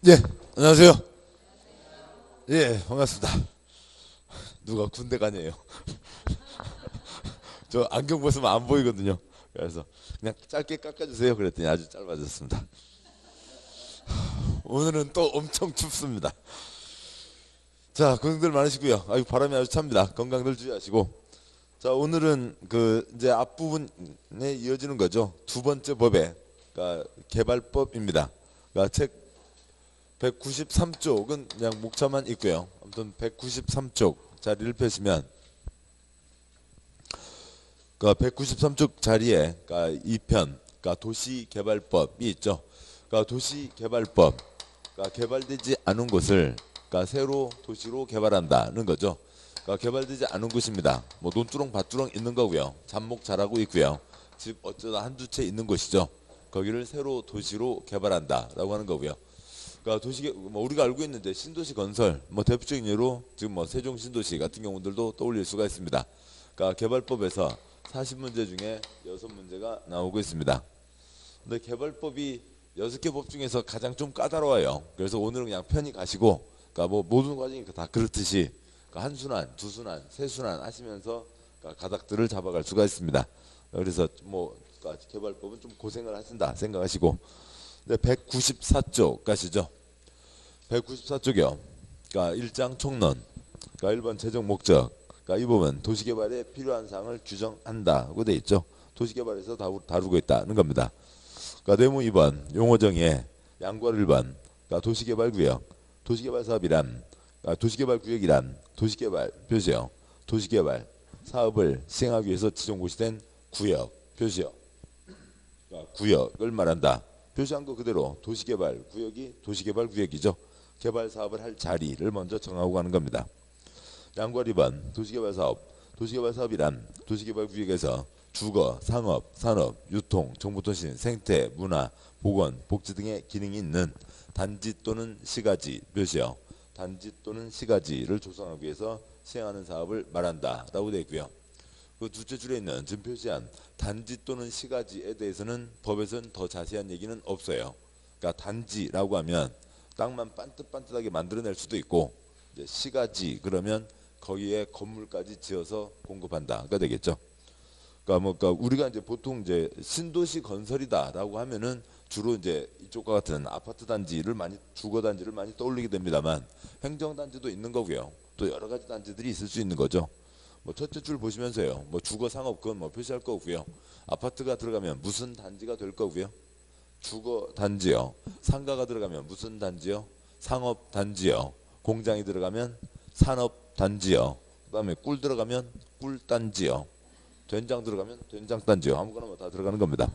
예, 안녕하세요. 예, 반갑습니다. 누가 군대 가네요. 저 안경 벗으면 안 보이거든요. 그래서 그냥 짧게 깎아주세요. 그랬더니 아주 짧아졌습니다. 오늘은 또 엄청 춥습니다. 자, 고생들 많으시고요. 아유, 바람이 아주 찹니다. 건강들 주의하시고. 자, 오늘은 그 이제 앞부분에 이어지는 거죠. 두 번째 법에, 그러니까 개발법입니다. 그러니까 책 193쪽은 그냥 목차만 있고요. 아무튼 193쪽 자리를 펴시면 그 193쪽 자리에 그러니까 2편 그러니까 도시개발법이 있죠. 그러니까 도시개발법 그러니까 개발되지 않은 곳을 그러니까 새로 도시로 개발한다는 거죠. 그러니까 개발되지 않은 곳입니다. 뭐 논두렁 밭두렁 있는 거고요. 잡목 자라고 있고요. 집 어쩌다 한두 채 있는 곳이죠. 거기를 새로 도시로 개발한다라고 하는 거고요. 그러니까 도시 뭐 우리가 알고 있는데 신도시 건설 뭐 대표적인 예로 지금 뭐 세종 신도시 같은 경우들도 떠올릴 수가 있습니다. 그러니까 개발법에서 40문제 중에 6문제가 나오고 있습니다. 근데 개발법이 6개 법 중에서 가장 좀 까다로워요. 그래서 오늘은 그냥 편히 가시고 그러니까 뭐 모든 과정이 다 그렇듯이 그러니까 한 순환, 두 순환, 세 순환 하시면서 그러니까 가닥들을 잡아갈 수가 있습니다. 그래서 뭐 그러니까 개발법은 좀 고생을 하신다 생각하시고 194쪽 가시죠. 194쪽이요. 그러니까 1장 총론. 그러니까 1번 재정 목적. 그러니까 이 부분 도시개발에 필요한 사항을 규정한다고 돼 있죠. 도시개발에서 다루고 있다는 겁니다. 그러니까 내무 2번 용어 정의 양괄 1번 그러니까 도시개발구역. 도시개발 사업이란 그러니까 도시개발 구역이란 도시개발 표시요. 도시개발 사업을 시행하기 위해서 지정 고시된 구역 표시요. 그러니까 구역을 말한다. 표시한 거 그대로 도시개발 구역이 도시개발 구역이죠. 개발 사업을 할 자리를 먼저 정하고 가는 겁니다. 양괄 2번 도시개발 사업. 도시개발 사업이란 도시개발 구역에서 주거, 상업, 산업, 유통, 정보통신, 생태, 문화, 보건, 복지 등의 기능이 있는 단지 또는 시가지 표시요. 단지 또는 시가지를 조성하기 위해서 시행하는 사업을 말한다라고 되어 있고요. 그 둘째 줄에 있는 지금 표시한 단지 또는 시가지에 대해서는 법에서는 더 자세한 얘기는 없어요. 그러니까 단지라고 하면 땅만 반듯반듯하게 만들어낼 수도 있고 이제 시가지 그러면 거기에 건물까지 지어서 공급한다가 되겠죠. 그러니까 우리가 이제 보통 이제 신도시 건설이다라고 하면은 주로 이제 이쪽과 같은 아파트 단지를 많이 주거 단지를 많이 떠올리게 됩니다만 행정 단지도 있는 거고요. 또 여러 가지 단지들이 있을 수 있는 거죠. 뭐 첫째 줄 보시면서요. 뭐 주거 상업 그건 뭐 표시할 거고요. 아파트가 들어가면 무슨 단지가 될 거고요. 주거 단지요. 상가가 들어가면 무슨 단지요? 상업 단지요. 공장이 들어가면 산업 단지요. 그다음에 꿀 들어가면 꿀 단지요. 된장 들어가면 된장 단지요. 아무거나 뭐 다 들어가는 겁니다.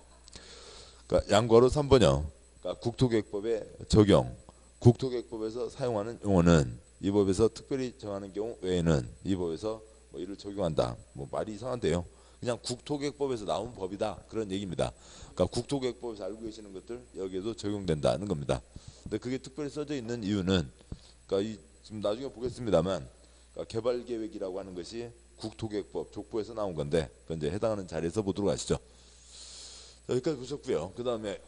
그러니까 양괄호 3번요. 그러니까 국토계획법의 적용. 국토계획법에서 사용하는 용어는 이 법에서 특별히 정하는 경우 외에는 이 법에서 뭐 이를 적용한다. 뭐 말이 이상한데요. 그냥 국토계획법에서 나온 법이다 그런 얘기입니다. 그러니까 국토계획법에서 알고 계시는 것들 여기에도 적용된다는 겁니다. 근데 그게 특별히 써져 있는 이유는 그러니까 지금 나중에 보겠습니다만 그러니까 개발계획이라고 하는 것이 국토계획법 족보에서 나온 건데 그 이제 해당하는 자리에서 보도록 하시죠. 자, 여기까지 보셨고요. 그 다음에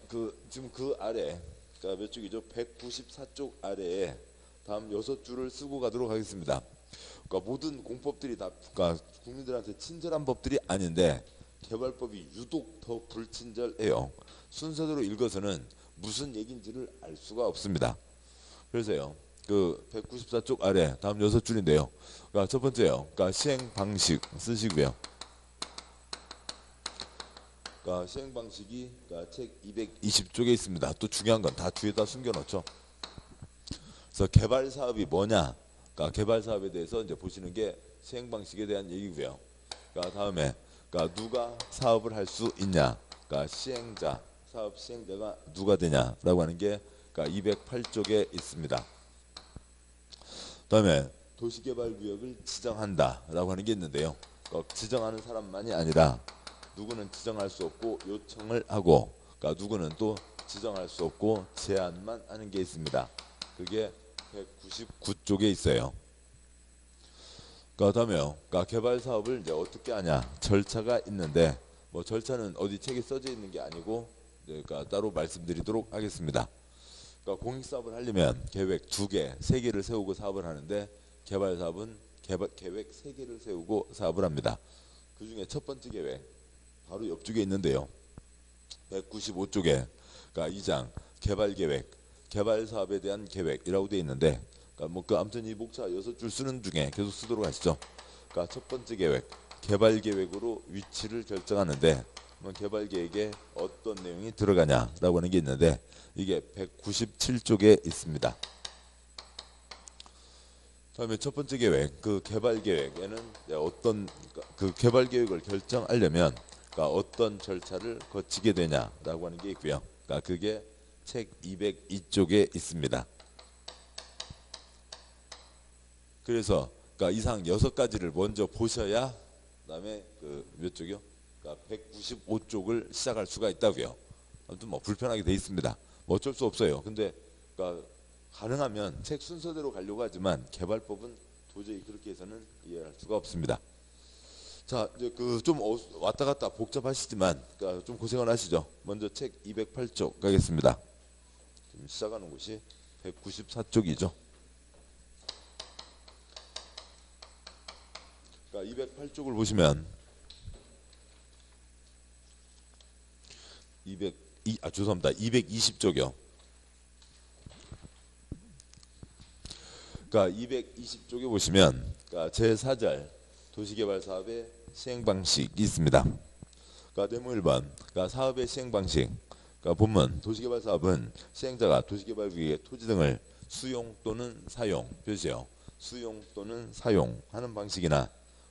지금 그 아래 그러니까 몇 쪽이죠? 194쪽 아래에 다음 6줄을 쓰고 가도록 하겠습니다. 그러니까 모든 공법들이 다 그러니까 국민들한테 친절한 법들이 아닌데 개발법이 유독 더 불친절해요. 순서대로 읽어서는 무슨 얘기인지를 알 수가 없습니다. 그래서요. 그 194쪽 아래 다음 6줄인데요. 그러니까 첫 번째요. 그러니까 시행 방식 쓰시고요. 그러니까 시행 방식이 그러니까 책 220쪽에 있습니다. 또 중요한 건 다 뒤에다 숨겨 놓죠. 그래서 개발 사업이 뭐냐? 그러니까 개발 사업에 대해서 이제 보시는 게 시행 방식에 대한 얘기고요. 그러니까 다음에 그러니까 누가 사업을 할 수 있냐? 그러니까 시행자, 사업 시행자가 누가 되냐라고 하는 게 그러니까 208쪽에 있습니다. 그다음에 도시개발구역을 지정한다라고 하는 게 있는데요. 그러니까 지정하는 사람만이 아니라 누구는 지정할 수 없고 요청을 하고, 그러니까 누구는 또 지정할 수 없고 제안만 하는 게 있습니다. 그게 199쪽에 있어요. 그다음에요. 그러니까 개발 사업을 이제 어떻게 하냐? 절차가 있는데 뭐 절차는 어디 책에 써져 있는 게 아니고 그러니까 따로 말씀드리도록 하겠습니다. 그러니까 공익 사업을 하려면 계획 2개, 3개를 세우고 사업을 하는데 개발 사업은 계획 3개를 세우고 사업을 합니다. 그 중에 첫 번째 계획 바로 옆쪽에 있는데요. 195쪽에 그러니까 2장 개발 계획, 개발 사업에 대한 계획이라고 되어 있는데 그러니까 뭐 그 아무튼 이 목차 6줄 쓰는 중에 계속 쓰도록 하시죠. 그러니까 첫 번째 계획, 개발 계획으로 위치를 결정하는데 개발 계획에 어떤 내용이 들어가냐라고 하는 게 있는데 이게 197쪽에 있습니다. 다음에 첫 번째 계획, 그 개발 계획에는 어떤 그 개발 계획을 결정하려면 그러니까 어떤 절차를 거치게 되냐라고 하는 게 있고요. 그러니까 그게 책 202쪽에 있습니다. 그래서 그러니까 이상 6가지를 먼저 보셔야 그다음에 그 몇 쪽이요? 그러니까 195쪽을 시작할 수가 있다고요. 아무튼 뭐 불편하게 돼 있습니다. 뭐 어쩔 수 없어요. 근데 그러니까 가능하면 책 순서대로 가려고 하지만 개발법은 도저히 그렇게 해서는 이해할 수가 없습니다. 자, 이제 그 좀 왔다 갔다 복잡하시지만 그러니까 좀 고생을 하시죠. 먼저 책 208쪽 가겠습니다. 지금 시작하는 곳이 194쪽이죠. 그러니까 208쪽을 보시면 죄송합니다. 220쪽이요. 그러니까 220쪽에 보시면 그러니까 제4절 도시개발 사업의 시행 방식이 있습니다. 그러니까 네모 1번 그러니까 사업의 시행 방식. 그러니까 본문 도시개발 사업은 시행자가 도시개발구역의 토지 등을 수용 또는 사용 표시요. 수용 또는 사용하는 방식이나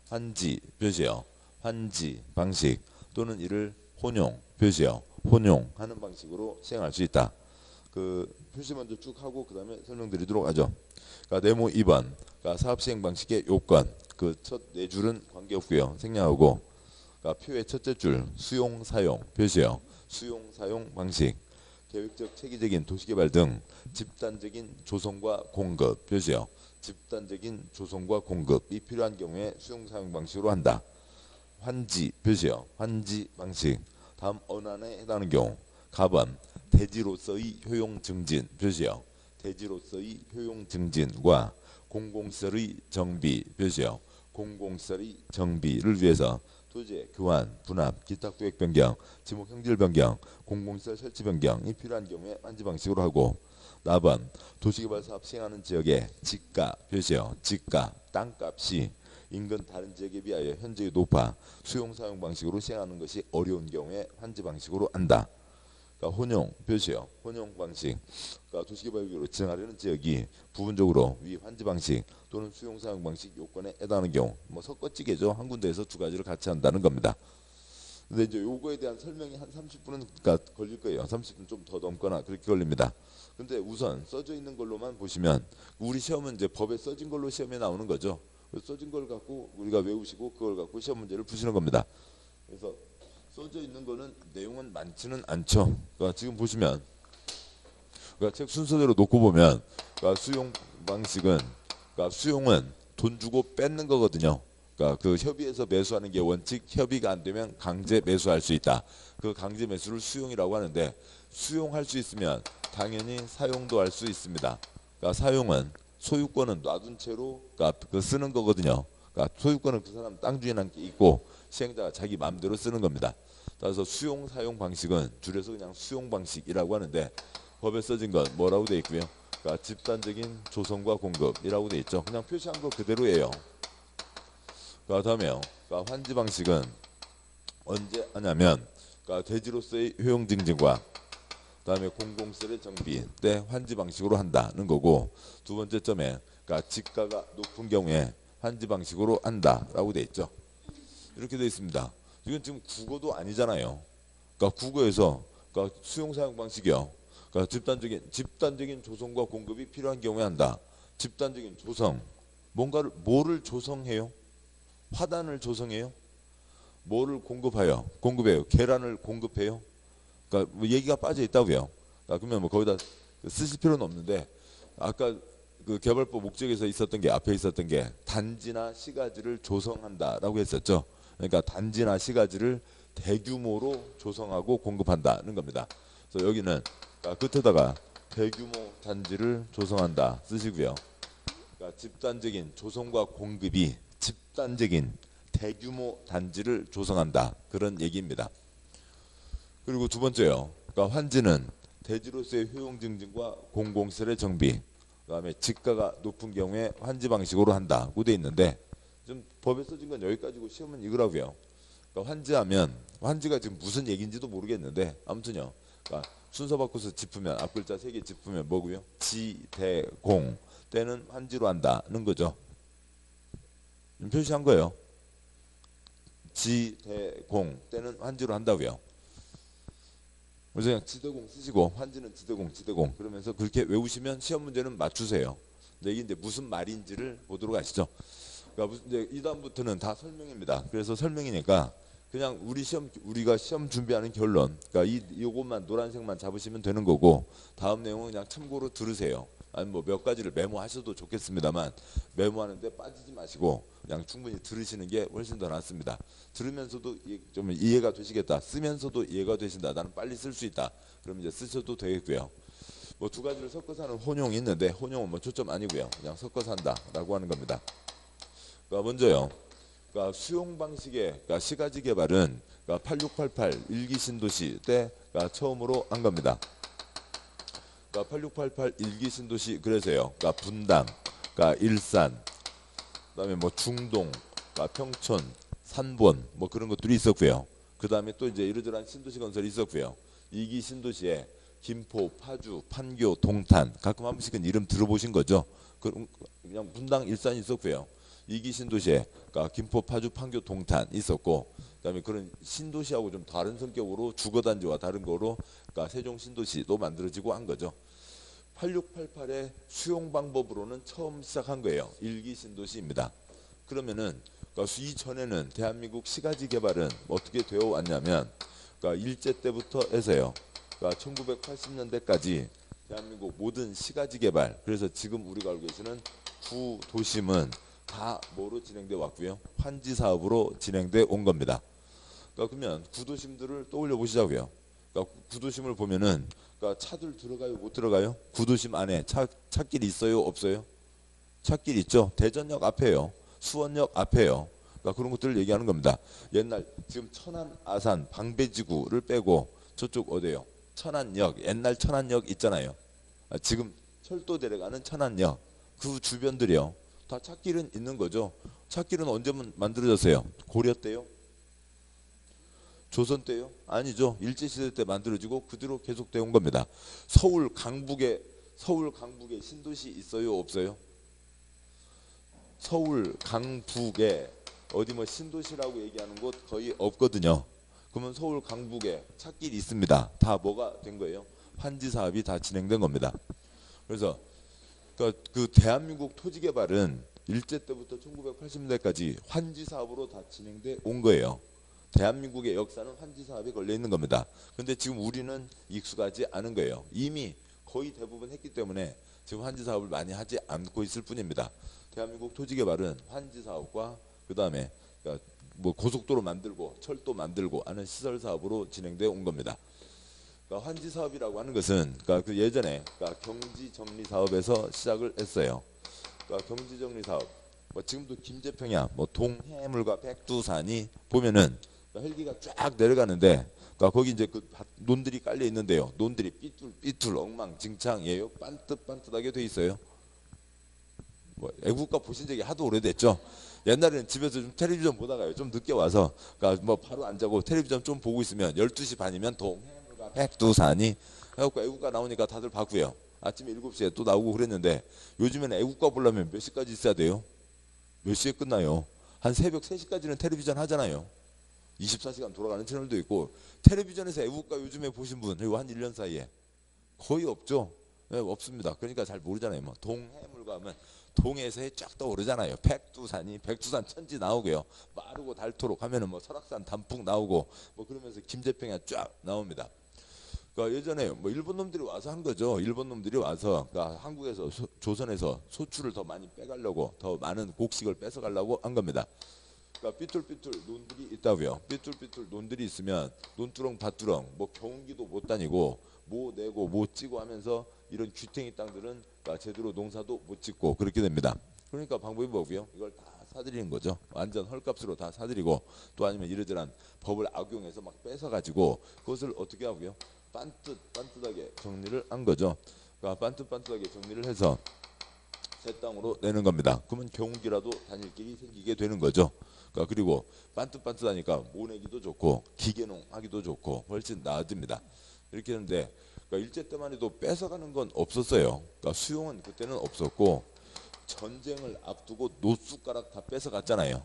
환지 표시요. 환지 방식 또는 이를 혼용 표시요. 혼용하는 방식으로 시행할 수 있다. 그 표시 먼저 쭉 하고 그 다음에 설명드리도록 하죠. 그러니까 네모 2번 그러니까 사업 시행 방식의 요건 그 첫 4줄은 관계없고요. 생략하고 그러니까 표의 첫째 줄 수용 사용 표시요. 수용 사용 방식 계획적 체계적인 도시개발 등 집단적인 조성과 공급 표시요. 집단적인 조성과 공급이 필요한 경우에 수용 사용 방식으로 한다. 환지 표시요. 환지 방식 다음 언안에 해당하는 경우 가번 대지로서의 효용 증진 표시요. 대지로서의 효용 증진과 공공시설의 정비 표시요. 공공시설의 정비를 위해서 토지의 교환, 분합, 기타 구획 변경, 지목 형질 변경, 공공시설 설치 변경이 필요한 경우에 환지 방식으로 하고 나번 도시개발 사업 시행하는 지역의 지가 표시요. 지가 땅값이 인근 다른 지역에 비하여 현저히 높아 수용 사용 방식으로 시행하는 것이 어려운 경우에 환지 방식으로 한다. 그러니까 혼용 표시요. 혼용 방식. 그러니까 도시개발구역으로 지정하려는 지역이 부분적으로 위 환지 방식 또는 수용 사용 방식 요건에 해당하는 경우 뭐 섞어찌개죠. 한 군데에서 두 가지를 같이 한다는 겁니다. 근데 이제 요거에 대한 설명이 한 30분은 그러니까 걸릴 거예요. 30분 좀 더 넘거나 그렇게 걸립니다. 근데 우선 써져 있는 걸로만 보시면 우리 시험은 이제 법에 써진 걸로 시험에 나오는 거죠. 써진 걸 갖고 우리가 외우시고 그걸 갖고 시험 문제를 푸시는 겁니다. 그래서 써져 있는 거는 내용은 많지는 않죠. 그러니까 지금 보시면 그러니까 책 순서대로 놓고 보면 그러니까 수용 방식은 그러니까 수용은 돈 주고 뺏는 거거든요. 그러니까 그 협의해서 매수하는 게 원칙, 협의가 안 되면 강제 매수할 수 있다. 그 강제 매수를 수용이라고 하는데 수용할 수 있으면 당연히 사용도 할 수 있습니다. 그러니까 사용은 소유권은 놔둔 채로 그러니까 그 쓰는 거거든요. 그러니까 소유권은 그 사람 땅 주인한테 있고 시행자가 자기 마음대로 쓰는 겁니다. 따라서 수용 사용 방식은 줄여서 그냥 수용 방식이라고 하는데 법에 써진 건 뭐라고 되어 있고요. 그러니까 집단적인 조성과 공급이라고 되어 있죠. 그냥 표시한 거 그대로예요. 그러니까 다음에요. 그러니까 환지 방식은 언제 하냐면 그러니까 대지로서의 효용 증진과 그다음에 공공시설의 정비 때 환지 방식으로 한다는 거고 두 번째 점에 그러니까 지가가 높은 경우에 환지 방식으로 한다라고 돼 있죠. 이렇게 돼 있습니다. 이건 지금 국어도 아니잖아요. 그러니까 국어에서 그러니까 수용 사용 방식이요. 그러니까 집단적인 조성과 공급이 필요한 경우에 한다. 집단적인 조성 뭐를 조성해요? 화단을 조성해요? 뭐를 공급해요? 계란을 공급해요? 그러니까 뭐 얘기가 빠져 있다고요. 그러니까 그러면 뭐 거기다 쓰실 필요는 없는데 아까 그 개발법 목적에서 있었던 게 앞에 있었던 게 단지나 시가지를 조성한다라고 했었죠. 그러니까 단지나 시가지를 대규모로 조성하고 공급한다는 겁니다. 그래서 여기는 그러니까 끝에다가 대규모 단지를 조성한다 쓰시고요. 그러니까 집단적인 조성과 공급이 집단적인 대규모 단지를 조성한다 그런 얘기입니다. 그리고 두 번째요. 그러니까 환지는 대지로서의 효용 증진과 공공시설의 정비, 그다음에 지가가 높은 경우에 환지 방식으로 한다고 돼 있는데 좀 법에 써진 건 여기까지고 시험은 이거라고요. 그러니까 환지하면 환지가 지금 무슨 얘기인지도 모르겠는데 아무튼요. 그러니까 순서 바꿔서 짚으면 앞 글자 3개 짚으면 뭐고요? 지대공 때는 환지로 한다는 거죠. 표시한 거예요. 지대공 때는 환지로 한다고요. 그래서 그냥 지대공 쓰시고 환지는 지대공 그러면서 그렇게 외우시면 시험 문제는 맞추세요. 근데 이게 이제 무슨 말인지를 보도록 하시죠. 그러니까 이제 이 다음부터는 다 설명입니다. 그래서 설명이니까 그냥 우리가 시험 준비하는 결론, 그러니까 이것만 노란색만 잡으시면 되는 거고 다음 내용은 그냥 참고로 들으세요. 아니 뭐 몇 가지를 메모하셔도 좋겠습니다만 메모하는데 빠지지 마시고 그냥 충분히 들으시는 게 훨씬 더 낫습니다. 들으면서도 좀 이해가 되시겠다, 쓰면서도 이해가 되신다, 나는 빨리 쓸 수 있다, 그럼 이제 쓰셔도 되겠고요. 뭐 두 가지를 섞어서 하는 혼용이 있는데 혼용은 뭐 초점 아니고요. 그냥 섞어서 한다라고 하는 겁니다. 그러니까 먼저요. 그러니까 수용 방식의 그러니까 시가지 개발은 그러니까 8688 일기 신도시 때 그러니까 처음으로 한 겁니다. 그러니까 8688 일기 신도시 그래서요. 그러니까 분당, 그러니까 일산, 그다음에 뭐 중동, 그러니까 평촌, 산본 뭐 그런 것들이 있었고요. 그다음에 또 이제 이러저러한 신도시 건설이 있었고요. 2기 신도시에 김포, 파주, 판교, 동탄 가끔 한 번씩은 이름 들어보신 거죠. 그냥 분당, 일산이 있었고요. 2기 신도시에 그러니까 김포, 파주, 판교, 동탄 있었고 그다음에 그런 신도시하고 좀 다른 성격으로 주거단지와 다른 거로 그러니까 세종 신도시도 만들어지고 한 거죠. 8688의 수용 방법으로는 처음 시작한 거예요. 1기 신도시입니다. 그러면은 그러니까 이전에는 대한민국 시가지 개발은 어떻게 되어 왔냐면 그러니까 일제 때부터 해서요. 그러니까 1980년대까지 대한민국 모든 시가지 개발, 그래서 지금 우리가 알고 계시는 구도심은 다 뭐로 진행돼 왔고요. 환지 사업으로 진행돼 온 겁니다. 그러니까 그러면 구도심들을 떠올려 보시자고요. 그러니까 구도심을 보면은 그러니까 차들 들어가요, 못 들어가요? 구도심 안에 차길 있어요, 없어요? 차길 있죠. 대전역 앞에요. 수원역 앞에요. 그러니까 그런 것들을 얘기하는 겁니다. 옛날 지금 천안, 아산, 방배지구를 빼고 저쪽 어디요? 천안역, 옛날 천안역 있잖아요. 지금 철도 내려가는 천안역 그 주변들이요. 다 찻길은 있는 거죠. 찻길은 언제 만들어졌어요? 고려 때요? 조선 때요? 아니죠. 일제시대 때 만들어지고 그대로 계속되어 온 겁니다. 서울 강북에 신도시 있어요, 없어요? 서울 강북에 어디 뭐 신도시라고 얘기하는 곳 거의 없거든요. 그러면 서울 강북에 찻길이 있습니다. 다 뭐가 된 거예요? 환지 사업이 다 진행된 겁니다. 그래서 그 대한민국 토지 개발은 일제 때부터 1980년대까지 환지 사업으로 다 진행돼 온 거예요. 대한민국의 역사는 환지 사업에 걸려 있는 겁니다. 근데 지금 우리는 익숙하지 않은 거예요. 이미 거의 대부분 했기 때문에 지금 환지 사업을 많이 하지 않고 있을 뿐입니다. 대한민국 토지 개발은 환지 사업과 그다음에 그러니까 뭐 고속도로 만들고 철도 만들고 하는 시설 사업으로 진행돼 온 겁니다. 그러니까 환지 사업이라고 하는 것은 그러니까 그 예전에 그러니까 경지 정리 사업에서 시작을 했어요. 그러니까 경지 정리 사업. 뭐 지금도 김제평야, 뭐 동해물과 백두산이 보면은 헬기가 쫙 내려가는데 그러니까 거기 이제 그 논들이 깔려 있는데요. 논들이 삐뚤 엉망진창이에요. 반듯반듯하게 돼 있어요. 뭐 애국가 보신 적이 하도 오래됐죠. 옛날에는 집에서 좀 텔레비전 보다가요. 좀 늦게 와서 그러니까 뭐 바로 안 자고 텔레비전 좀 보고 있으면 12시 반이면 동해물과 백두산이 해갖고 애국가 나오니까 다들 봤고요. 아침에 7시에 또 나오고 그랬는데 요즘에는 애국가 보려면 몇 시까지 있어야 돼요? 몇 시에 끝나요? 한 새벽 3시까지는 텔레비전 하잖아요. 24시간 돌아가는 채널도 있고 텔레비전에서 애국가 요즘에 보신 분 그리고 한 1년 사이에 거의 없죠. 네, 없습니다. 그러니까 잘 모르잖아요. 뭐 동해물 가면 동해에서 쫙 떠오르잖아요. 백두산 천지 나오고요. 마르고 닳도록 하면은 뭐 설악산 단풍 나오고 뭐 그러면서 김제평야 쫙 나옵니다. 그러니까 예전에 뭐 일본 놈들이 와서 한 거죠. 일본 놈들이 와서 그러니까 한국에서 조선에서 소출을 더 많이 빼가려고 더 많은 곡식을 뺏어가려고 한 겁니다. 그러니까 삐뚤삐뚤 논들이 있다고요. 삐뚤삐뚤 논들이 있으면 논두렁 밭두렁 뭐 경운기도 못 다니고 뭐 내고 뭐 찌고 하면서 이런 귀탱이 땅들은 그러니까 제대로 농사도 못 짓고 그렇게 됩니다. 그러니까 방법이 뭐고요? 이걸 다 사들이는 거죠. 완전 헐값으로 다 사들이고 또 아니면 이러저러한 법을 악용해서 막 뺏어가지고 그것을 어떻게 하고요? 반듯반듯하게 정리를 한 거죠. 그러니까 반듯반듯하게 정리를 해서 새 땅으로 내는 겁니다. 그러면 경운기라도 다닐 길이 생기게 되는 거죠. 그러니까 그리고 반듯반듯하니까 모내기도 좋고 기계농하기도 좋고 훨씬 나아집니다. 이렇게 했는데 그러니까 일제 때만 해도 뺏어가는 건 없었어요. 그러니까 수용은 그때는 없었고 전쟁을 앞두고 노숟가락 다 뺏어갔잖아요.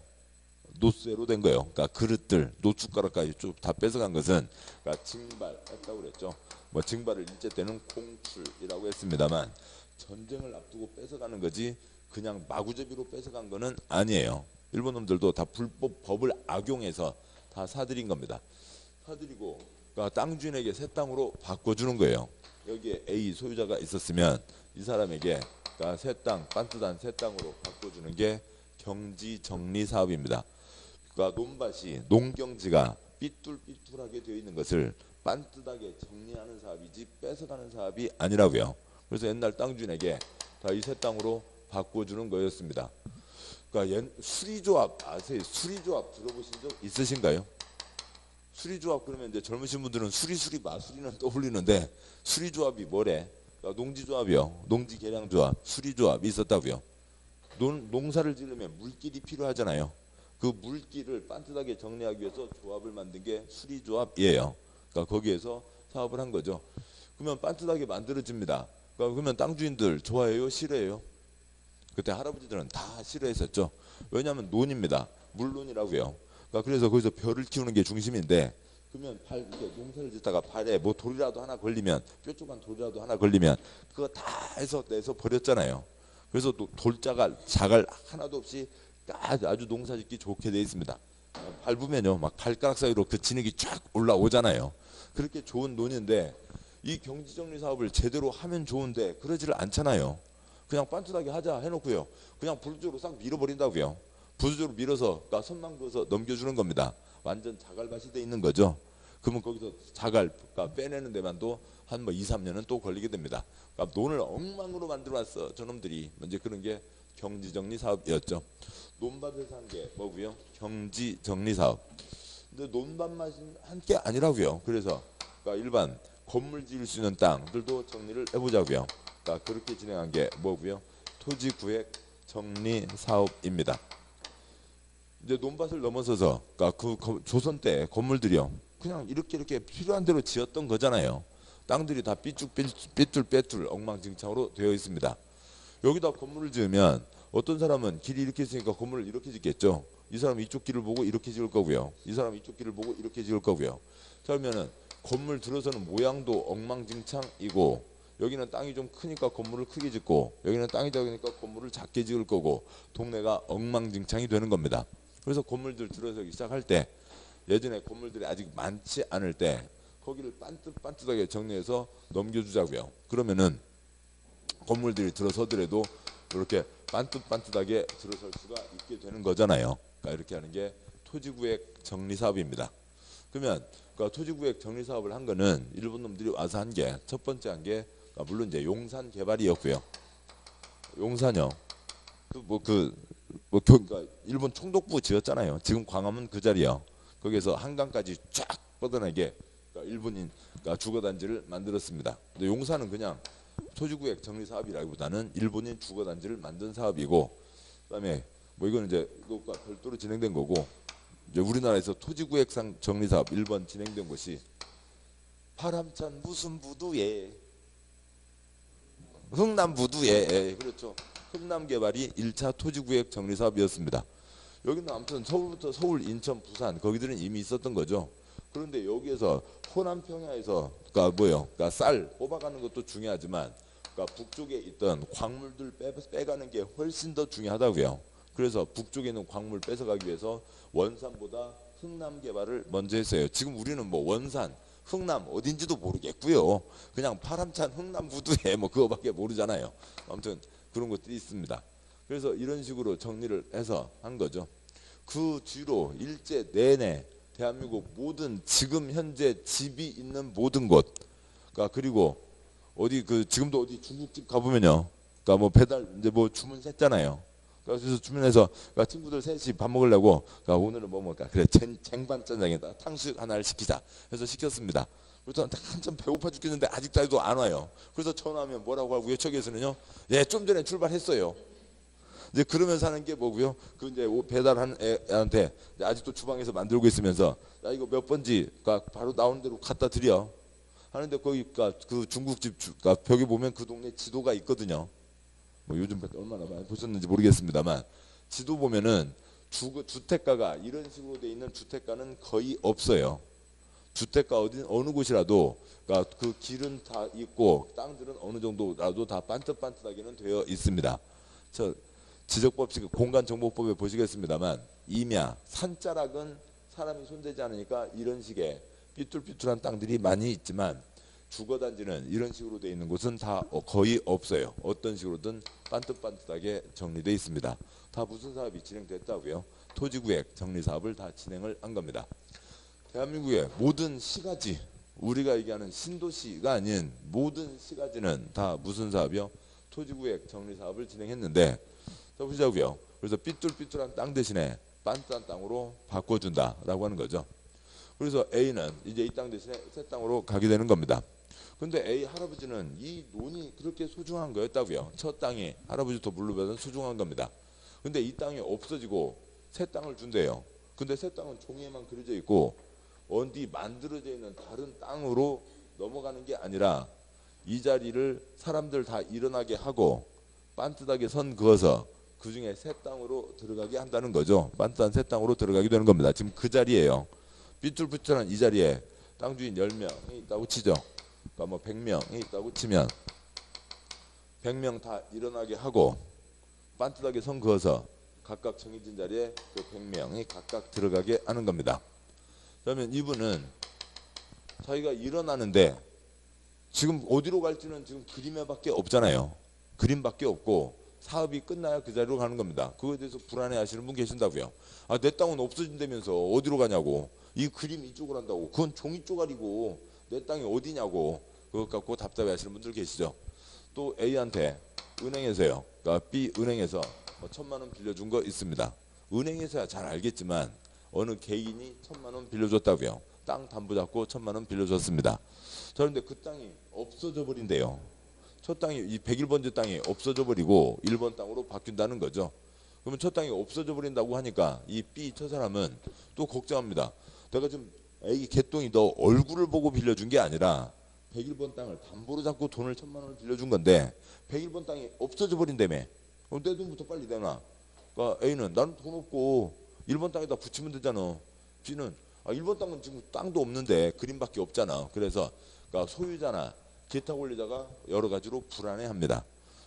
노쇠로 된 거예요. 그러니까 그릇들, 노숟가락까지 쭉 다 뺏어간 것은 그러니까 징발했다고 그랬죠. 뭐 징발을 일제 때는 공출이라고 했습니다만 전쟁을 앞두고 뺏어가는 거지 그냥 마구잡이로 뺏어간 거는 아니에요. 일본 놈들도 다 불법 법을 악용해서 다 사들인 겁니다. 사들이고 그러니까 땅 주인에게 새 땅으로 바꿔주는 거예요. 여기에 A 소유자가 있었으면 이 사람에게 그러니까 새 땅, 반듯한 새 땅으로 바꿔주는 게 경지 정리 사업입니다. 그러니까 논밭이 농경지가 삐뚤삐뚤하게 되어 있는 것을 반듯하게 정리하는 사업이지 뺏어가는 사업이 아니라고요. 그래서 옛날 땅 주인에게 다 이 새 땅으로 바꿔주는 거였습니다. 그러니까 수리조합 아세요? 수리조합 들어보신 적 있으신가요? 수리조합 그러면 이제 젊으신 분들은 수리수리 마수리는 떠올리는데 수리조합이 뭐래? 그러니까 농지조합이요. 농지개량조합, 수리조합이 있었다고요. 농사를 지으려면 물길이 필요하잖아요. 그 물길을 반듯하게 정리하기 위해서 조합을 만든 게 수리조합이에요. 그러니까 거기에서 사업을 한 거죠. 그러면 반듯하게 만들어집니다. 그러니까 그러면 땅 주인들 좋아해요? 싫어해요? 그때 할아버지들은 다 싫어했었죠. 왜냐하면 논입니다. 물론이라고요. 그러니까 그래서 거기서 벼를 키우는 게 중심인데 그러면 이렇게 농사를 짓다가 발에 뭐 돌이라도 하나 걸리면 뾰족한 돌이라도 하나 걸리면 그거 다 해서 내서 버렸잖아요. 그래서 자갈 하나도 없이 아주 농사 짓기 좋게 돼 있습니다. 밟으면요 막 발가락 사이로 그 진흙이 쫙 올라오잖아요. 그렇게 좋은 논인데 이 경지정리 사업을 제대로 하면 좋은데 그러지를 않잖아요. 그냥 반듯하게 하자 해놓고요. 그냥 부수적으로 싹 밀어버린다고요. 부수적으로 밀어서 그러니까 선만 그어서 넘겨주는 겁니다. 완전 자갈밭이 돼 있는 거죠. 그러면 거기서 자갈 그러니까 빼내는 데만도 한 뭐 2, 3년은 또 걸리게 됩니다. 그러니까 논을 엉망으로 만들어놨어 저놈들이. 먼저 그런 게 경지정리 사업이었죠. 논밭에서 한 게 뭐고요? 경지정리 사업. 근데 논밭만 한 게 아니라고요. 그래서 그러니까 일반 건물 지을 수 있는 땅들도 정리를 해보자고요. 그러니까 그렇게 진행한 게 뭐고요? 토지구획 정리 사업입니다. 이제 논밭을 넘어서서 그러니까 그 조선 때 건물들이요 그냥 이렇게 필요한 대로 지었던 거잖아요. 땅들이 다 삐뚤빼뚤 엉망진창으로 되어 있습니다. 여기다 건물을 지으면 어떤 사람은 길이 이렇게 있으니까 건물을 이렇게 짓겠죠. 이 사람은 이쪽 길을 보고 이렇게 지을 거고요. 이 사람은 이쪽 길을 보고 이렇게 지을 거고요. 그러면은 건물 들어서는 모양도 엉망진창이고 여기는 땅이 좀 크니까 건물을 크게 짓고 여기는 땅이 작으니까 건물을 작게 지을 거고 동네가 엉망진창이 되는 겁니다. 그래서 건물들 들어서기 시작할 때 예전에 건물들이 아직 많지 않을 때 거기를 반듯반듯하게 정리해서 넘겨주자고요. 그러면은 건물들이 들어서더라도 이렇게 반듯반듯하게 들어설 수가 있게 되는 거잖아요. 그러니까 이렇게 하는 게 토지구획 정리사업입니다. 그러면 그러니까 토지구획 정리사업을 한 거는 일본 놈들이 와서 한 게 첫 번째 한 게 그러니까 물론 이제 용산 개발이었고요. 용산요. 그러니까 일본 총독부 지었잖아요. 지금 광화문 그 자리요. 거기에서 한강까지 쫙 뻗어나게 그러니까 일본인 그러니까 주거단지를 만들었습니다. 근데 용산은 그냥 토지구획 정리 사업이라기보다는 일본인 주거단지를 만든 사업이고, 그다음에 뭐 이거는 이제 이것과 별도로 진행된 거고, 이제 우리나라에서 토지구획 정리 사업 1번 진행된 것이 파람찬 무슨 부두에 흥남부두에 그렇죠. 흥남개발이 1차 토지구획 정리 사업이었습니다. 여기는 아무튼 서울부터 서울, 인천, 부산 거기들은 이미 있었던 거죠. 그런데 여기에서 호남 평야에서 그러니까 뭐요? 그러니까 쌀 뽑아가는 것도 중요하지만 그러니까 북쪽에 있던 광물들 빼가는 게 훨씬 더 중요하다고요. 그래서 북쪽에 있는 광물 뺏어가기 위해서 원산보다 흥남 개발을 먼저 했어요. 지금 우리는 뭐 원산, 흥남 어딘지도 모르겠고요. 그냥 파람찬 흥남부두에 뭐 그거밖에 모르잖아요. 아무튼 그런 것들이 있습니다. 그래서 이런 식으로 정리를 해서 한 거죠. 그 뒤로 일제 내내 대한민국 모든 지금 현재 집이 있는 모든 곳, 그러니까 그리고 어디 그 지금도 어디 중국집 가보면요, 그러니까 뭐 배달 이제 뭐 주문했잖아요. 그래서 주문해서 그러니까 친구들 셋이 밥 먹으려고, 그러니까 오늘은 뭐 먹을까? 그래, 쟁반짜장에다 탕수육 하나를 시키자 해서 시켰습니다. 그래서 한참 배고파 죽겠는데 아직도 안 와요. 그래서 전화하면 뭐라고 하고요? 저기에서는요, 예, 좀 전에 출발했어요. 이제 그러면서 하는 게 뭐고요? 그 이제 배달한 애한테 아직도 주방에서 만들고 있으면서, 야, 이거 몇 번지? 그러니까 바로 나오는 대로 갖다 드려 하는데, 거기 그러니까 그 중국집 그러니까 벽에 보면 그 동네 지도가 있거든요. 뭐 요즘 얼마나 많이 보셨는지 모르겠습니다만, 지도 보면은 주택가가 이런 식으로 돼 있는 주택가는 거의 없어요. 주택가 어느 곳이라도 그러니까 그 길은 다 있고 땅들은 어느 정도라도 다 반듯반듯하게는 되어 있습니다. 저 지적법칙 공간정보법에 보시겠습니다만, 임야 산자락은 사람이 손대지 않으니까 이런 식의 삐뚤삐뚤한 땅들이 많이 있지만, 주거단지는 이런 식으로 되어 있는 곳은 다 거의 없어요. 어떤 식으로든 반듯반듯하게 정리되어 있습니다. 다 무슨 사업이 진행됐다고요? 토지구획 정리사업을 다 진행을 한 겁니다. 대한민국의 모든 시가지, 우리가 얘기하는 신도시가 아닌 모든 시가지는 다 무슨 사업이요? 토지구획 정리사업을 진행했는데, 자 보자고요. 그래서 삐뚤삐뚤한 땅 대신에 반듯한 땅으로 바꿔준다라고 하는 거죠. 그래서 A는 이제 이 땅 대신에 새 땅으로 가게 되는 겁니다. 근데 A 할아버지는 이 논이 그렇게 소중한 거였다고요. 첫 땅이 할아버지 더 물려받은 소중한 겁니다. 근데 이 땅이 없어지고 새 땅을 준대요. 근데 새 땅은 종이에만 그려져 있고 어디 만들어져 있는 다른 땅으로 넘어가는 게 아니라 이 자리를 사람들 다 일어나게 하고 반듯하게 선 그어서 그 중에 새 땅으로 들어가게 한다는 거죠. 반듯한 새 땅으로 들어가게 되는 겁니다. 지금 그 자리예요. 삐뚤삐뚤한 이 자리에 땅 주인 10명이 있다고 치죠. 그러니까 뭐 100명이 있다고 치면 100명 다 일어나게 하고 반듯하게 선 그어서 각각 정해진 자리에 그 100명이 각각 들어가게 하는 겁니다. 그러면 이분은 자기가 일어나는데 지금 어디로 갈지는 지금 그림에밖에 없잖아요. 그림밖에 없고 사업이 끝나야 그 자리로 가는 겁니다. 그거에 대해서 불안해하시는 분 계신다고요. 아, 내 땅은 없어진다면서 어디로 가냐고. 이 그림 이쪽으로 한다고. 그건 종이 쪼가리고 내 땅이 어디냐고. 그것 갖고 답답해하시는 분들 계시죠. 또 A한테 은행에서요, 그러니까 B 은행에서 1,000만 원 빌려준 거 있습니다. 은행에서야 잘 알겠지만 어느 개인이 1,000만 원 빌려줬다고요. 땅 담보 잡고 1,000만 원 빌려줬습니다. 그런데 그 땅이 없어져 버린대요. 첫 땅이 이 101번지 땅이 없어져 버리고 1번 땅으로 바뀐다는 거죠. 그러면 첫 땅이 없어져 버린다고 하니까 이 B 저 사람은 또 걱정합니다. 내가 지금 A 개똥이 너 얼굴을 보고 빌려준 게 아니라 101번 땅을 담보로 잡고 돈을 1,000만 원을 빌려준 건데 101번 땅이 없어져 버린다며. 그럼 내 돈부터 빨리 내놔. 그러니까 A는 나는 돈 없고 1번 땅에다 붙이면 되잖아. B는 1번 땅은 지금 땅도 없는데 그림밖에 없잖아. 그래서 그러니까 소유자나 기타 권리자가 여러 가지로 불안해합니다.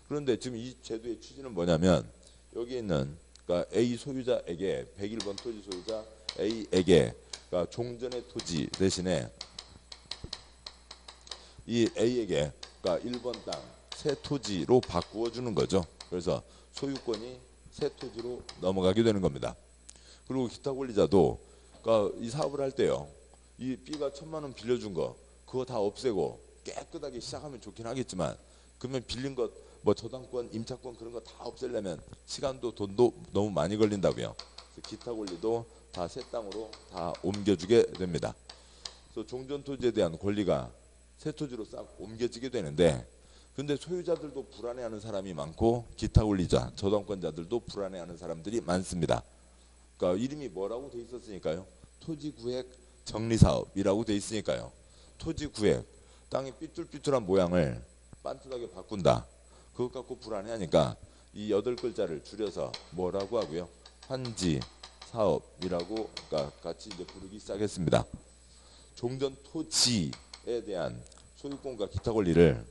그런데 지금 이 제도의 취지는 뭐냐면, 여기 있는 그러니까 A 소유자에게 101번 토지 소유자 A에게 그러니까 종전의 토지 대신에 이 A에게 그러니까 1번 땅 새 토지로 바꾸어 주는 거죠. 그래서 소유권이 새 토지로 넘어가게 되는 겁니다. 그리고 기타 권리자도 그러니까 이 사업을 할 때요, 이 B가 1,000만 원 빌려준 거 그거 다 없애고 깨끗하게 시작하면 좋긴 하겠지만, 그러면 빌린 것 뭐 저당권, 임차권 그런 거 다 없애려면 시간도 돈도 너무 많이 걸린다고요. 그래서 기타 권리도 다 새 땅으로 다 옮겨주게 됩니다. 그래서 종전 토지에 대한 권리가 새 토지로 싹 옮겨지게 되는데, 근데 소유자들도 불안해하는 사람이 많고 기타 권리자, 저당권자들도 불안해하는 사람들이 많습니다. 그러니까 이름이 뭐라고 돼 있었으니까요. 토지구획 정리사업이라고 돼 있으니까요. 토지구획, 땅이 삐뚤삐뚤한 모양을 반듯하게 바꾼다. 그것 갖고 불안해하니까 이 8글자를 줄여서 뭐라고 하고요? 환지사업이라고 그러니까 같이 이제 부르기 시작했습니다. 종전 토지에 대한 소유권과 기타 권리를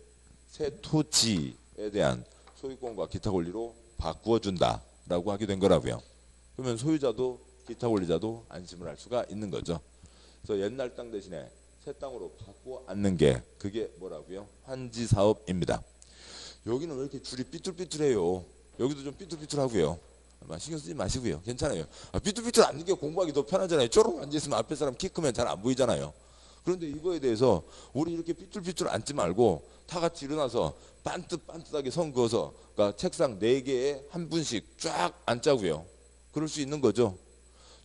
새 토지에 대한 소유권과 기타 권리로 바꾸어 준다라고 하게 된 거라고요. 그러면 소유자도 기타 권리자도 안심을 할 수가 있는 거죠. 그래서 옛날 땅 대신에 새 땅으로 바꾸어 앉는 게 그게 뭐라고요? 환지 사업입니다. 여기는 왜 이렇게 줄이 삐뚤삐뚤해요? 여기도 좀 삐뚤삐뚤하고요. 신경 쓰지 마시고요. 괜찮아요. 삐뚤삐뚤 앉는 게 공부하기 더 편하잖아요. 쪼르륵 앉아있으면 앞에 사람 키 크면 잘 안 보이잖아요. 그런데 이거에 대해서 우리 이렇게 삐뚤삐뚤 앉지 말고 다 같이 일어나서 반듯반듯하게 선 그어서, 그러니까 책상 4개에 한 분씩 쫙 앉자고요. 그럴 수 있는 거죠.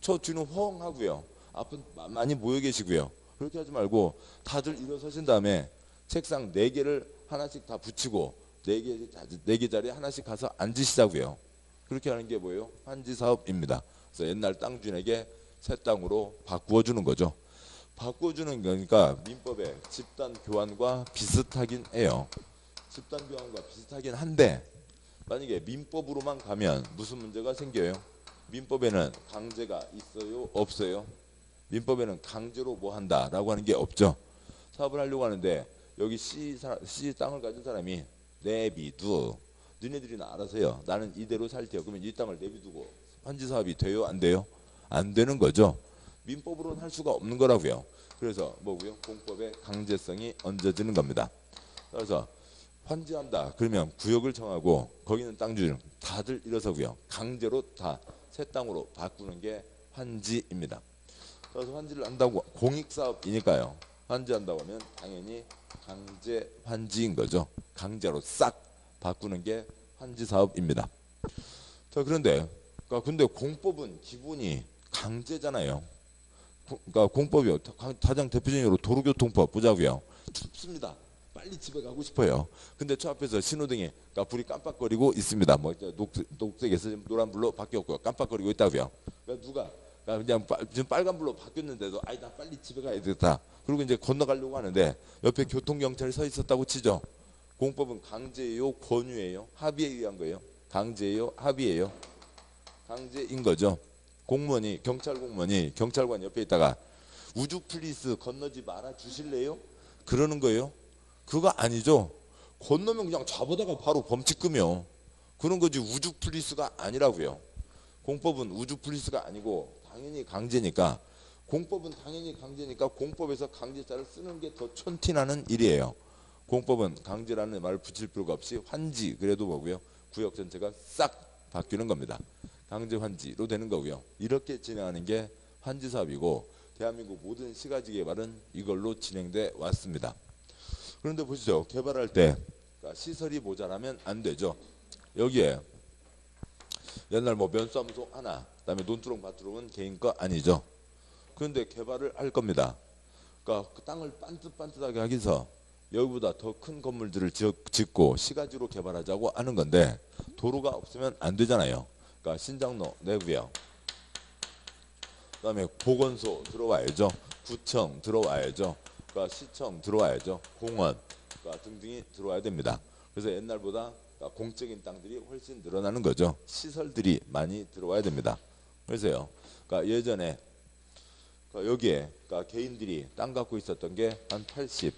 저 뒤는 허웅 하고요. 앞은 많이 모여 계시고요. 그렇게 하지 말고 다들 일어서신 다음에 책상 4개를 하나씩 다 붙이고 4개 자리에 하나씩 가서 앉으시자고요. 그렇게 하는 게 뭐예요? 환지 사업입니다. 그래서 옛날 땅 주인에게 새 땅으로 바꾸어 주는 거죠. 바꿔주는 거니까 민법의 집단 교환과 비슷하긴 해요. 집단 교환과 비슷하긴 한데 만약에 민법으로만 가면 무슨 문제가 생겨요? 민법에는 강제가 있어요? 없어요? 민법에는 강제로 뭐 한다라고 하는 게 없죠. 사업을 하려고 하는데 여기 C 땅을 가진 사람이 내비두, 너네들이나 알아서 해요. 나는 이대로 살 테요. 그러면 이 땅을 내비두고 환지 사업이 돼요? 안 돼요? 안 되는 거죠. 민법으로는 할 수가 없는 거라고요. 그래서 뭐고요? 공법의 강제성이 얹어지는 겁니다. 그래서 환지한다 그러면 구역을 정하고 거기는 땅주인 다들 일어서고요. 강제로 다 새 땅으로 바꾸는 게 환지입니다. 그래서 환지를 한다고 공익사업이니까요. 환지한다고 하면 당연히 강제 환지인 거죠. 강제로 싹 바꾸는 게 환지사업입니다. 자, 그런데 근데 공법은 기본이 강제잖아요. 그러니까 공법이요. 가장 대표적으로 도로교통법 보자고요. 춥습니다. 빨리 집에 가고 싶어요. 근데 저 앞에서 신호등이 그러니까 불이 깜빡거리고 있습니다. 뭐 녹색에서 노란불로 바뀌었고요. 깜빡거리고 있다고요. 그러니까 누가 그냥 지금 빨간불로 바뀌었는데도 아이 나 빨리 집에 가야 되겠다. 그리고 이제 건너가려고 하는데 옆에 교통경찰이 서 있었다고 치죠. 공법은 강제예요, 권유예요, 합의에 의한 거예요. 강제예요, 합의예요. 강제인 거죠. 공무원이 경찰 공무원이 경찰관 옆에 있다가 우주 플리스 건너지 말아 주실래요? 그러는 거예요. 그거 아니죠. 건너면 그냥 잡아다가 바로 범칙금이요. 그런 거지 우주 플리스가 아니라고요. 공법은 우주 플리스가 아니고 당연히 강제니까 공법은 당연히 강제니까 공법에서 강제자를 쓰는 게 더 촌티나는 일이에요. 공법은 강제라는 말을 붙일 필요가 없이 환지 그래도 뭐고요. 구역 전체가 싹 바뀌는 겁니다. 강제 환지로 되는 거고요. 이렇게 진행하는 게 환지 사업이고 대한민국 모든 시가지 개발은 이걸로 진행돼 왔습니다. 그런데 보시죠. 개발할 때 시설이 모자라면 안 되죠. 여기에 옛날 뭐 면사무소 하나, 그다음에 논두렁 밭두렁은 개인 거 아니죠. 그런데 개발을 할 겁니다. 그러니까 그 땅을 반듯반듯하게 하기 위해서 여기보다 더 큰 건물들을 짓고 시가지로 개발하자고 하는 건데 도로가 없으면 안 되잖아요. 그러니까 신장로 내고요. 그다음에 보건소 들어와야죠. 구청 들어와야죠. 그러니까 시청 들어와야죠. 공원 등등이 들어와야 됩니다. 그래서 옛날보다 공적인 땅들이 훨씬 늘어나는 거죠. 시설들이 많이 들어와야 됩니다. 그래서요. 그러니까 예전에 여기에 개인들이 땅 갖고 있었던 게 한 80.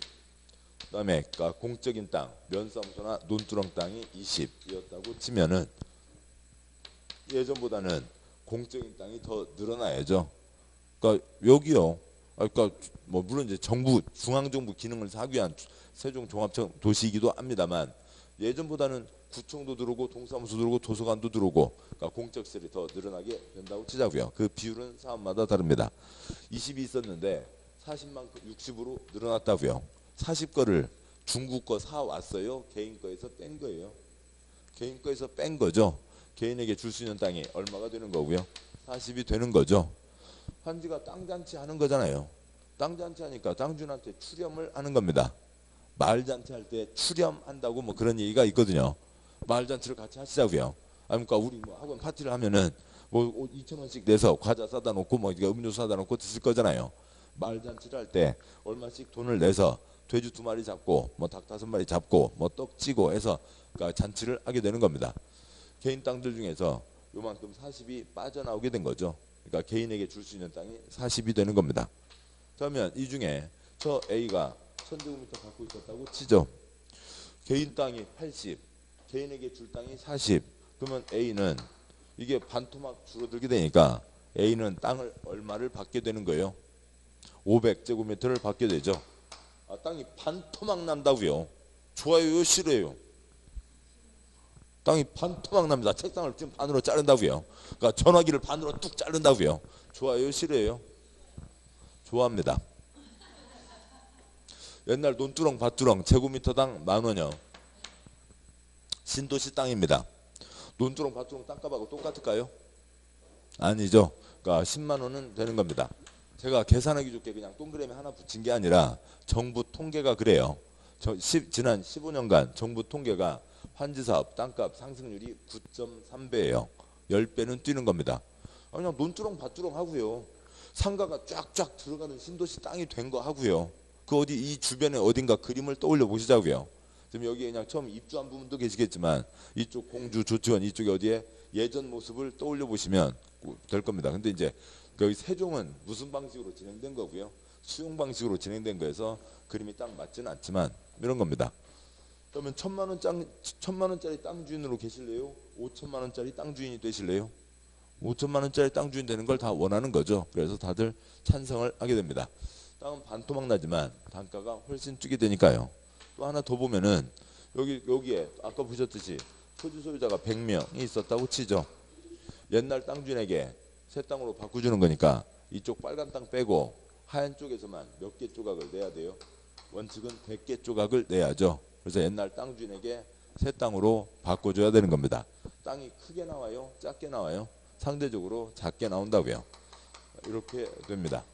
그다음에 공적인 땅, 면사무소나 논두렁 땅이 20이었다고 치면은 예전보다는 공적인 땅이 더 늘어나야죠. 그러니까 여기요. 그러니까 뭐 물론 이제 정부 중앙정부 기능을 하기 위한 세종 종합청 도시이기도 합니다만 예전보다는 구청도 들어오고 동사무소 들어오고 도서관도 들어오고 그러니까 공적 시설이 더 늘어나게 된다고 치자고요. 그 비율은 사업마다 다릅니다. 20이 있었는데 40만큼 60으로 늘어났다고요. 40거를 중국 거 사왔어요? 개인 거에서 뺀 거예요? 개인 거에서 뺀 거죠. 개인에게 줄 수 있는 땅이 얼마가 되는 거고요? 40이 되는 거죠. 환지가 땅잔치 하는 거잖아요. 땅잔치 하니까 땅주인한테 출염을 하는 겁니다. 마을잔치 할 때 출염한다고 뭐 그런 얘기가 있거든요. 마을잔치를 같이 하시자고요. 그러니까 우리 뭐 학원 파티를 하면은 뭐 2,000원씩 내서 과자 사다 놓고 뭐 음료수 사다 놓고 드실 거잖아요. 마을잔치를 할 때 얼마씩 돈을 내서 돼지 2마리 잡고 뭐 닭 5마리 잡고 뭐 떡 찌고 해서 그러니까 잔치를 하게 되는 겁니다. 개인 땅들 중에서 요만큼 40이 빠져나오게 된 거죠. 그러니까 개인에게 줄 수 있는 땅이 40이 되는 겁니다. 그러면 이 중에 저 A가 1000제곱미터 갖고 있었다고 치죠. 개인 땅이 80, 개인에게 줄 땅이 40. 그러면 A는 이게 반토막 줄어들게 되니까 A는 땅을 얼마를 받게 되는 거예요? 500제곱미터를 받게 되죠. 땅이 반토막 난다고요. 좋아요, 싫어요? 땅이 반토막 납니다. 책상을 지금 반으로 자른다고요. 그러니까 전화기를 반으로 뚝 자른다고요. 좋아요, 싫어요? 좋아합니다. 옛날 논두렁 밭두렁 제곱미터당 10,000원이요. 신도시 땅입니다. 논두렁 밭두렁 땅값하고 똑같을까요? 아니죠. 그러니까 10만 원은 되는 겁니다. 제가 계산하기 좋게 그냥 동그라미 하나 붙인 게 아니라 정부 통계가 그래요. 지난 15년간 정부 통계가 환지사업 땅값 상승률이 9.3배예요. 10배는 뛰는 겁니다. 그냥 논두렁 밭두렁 하고요. 상가가 쫙쫙 들어가는 신도시 땅이 된 거 하고요. 그 어디 이 주변에 어딘가 그림을 떠올려 보시자고요. 지금 여기 그냥 처음 입주한 부분도 계시겠지만 이쪽 공주 조치원 이쪽에 어디에 예전 모습을 떠올려 보시면 될 겁니다. 근데 이제 여기 세종은 무슨 방식으로 진행된 거고요. 수용 방식으로 진행된 거여서 그림이 딱 맞지는 않지만 이런 겁니다. 그러면 1,000만 원짜리 땅 주인으로 계실래요? 5천만 원짜리 땅 주인이 되실래요? 5천만 원짜리 땅 주인 되는 걸 다 원하는 거죠. 그래서 다들 찬성을 하게 됩니다. 땅은 반토막 나지만 단가가 훨씬 뛰게 되니까요. 또 하나 더 보면은 여기에 아까 보셨듯이 토지 소유자가 100명이 있었다고 치죠. 옛날 땅 주인에게 새 땅으로 바꿔주는 거니까 이쪽 빨간 땅 빼고 하얀 쪽에서만 몇 개 조각을 내야 돼요. 원칙은 100개 조각을 내야죠. 그래서 옛날 땅 주인에게 새 땅으로 바꿔줘야 되는 겁니다. 땅이 크게 나와요? 작게 나와요? 상대적으로 작게 나온다고요. 이렇게 됩니다.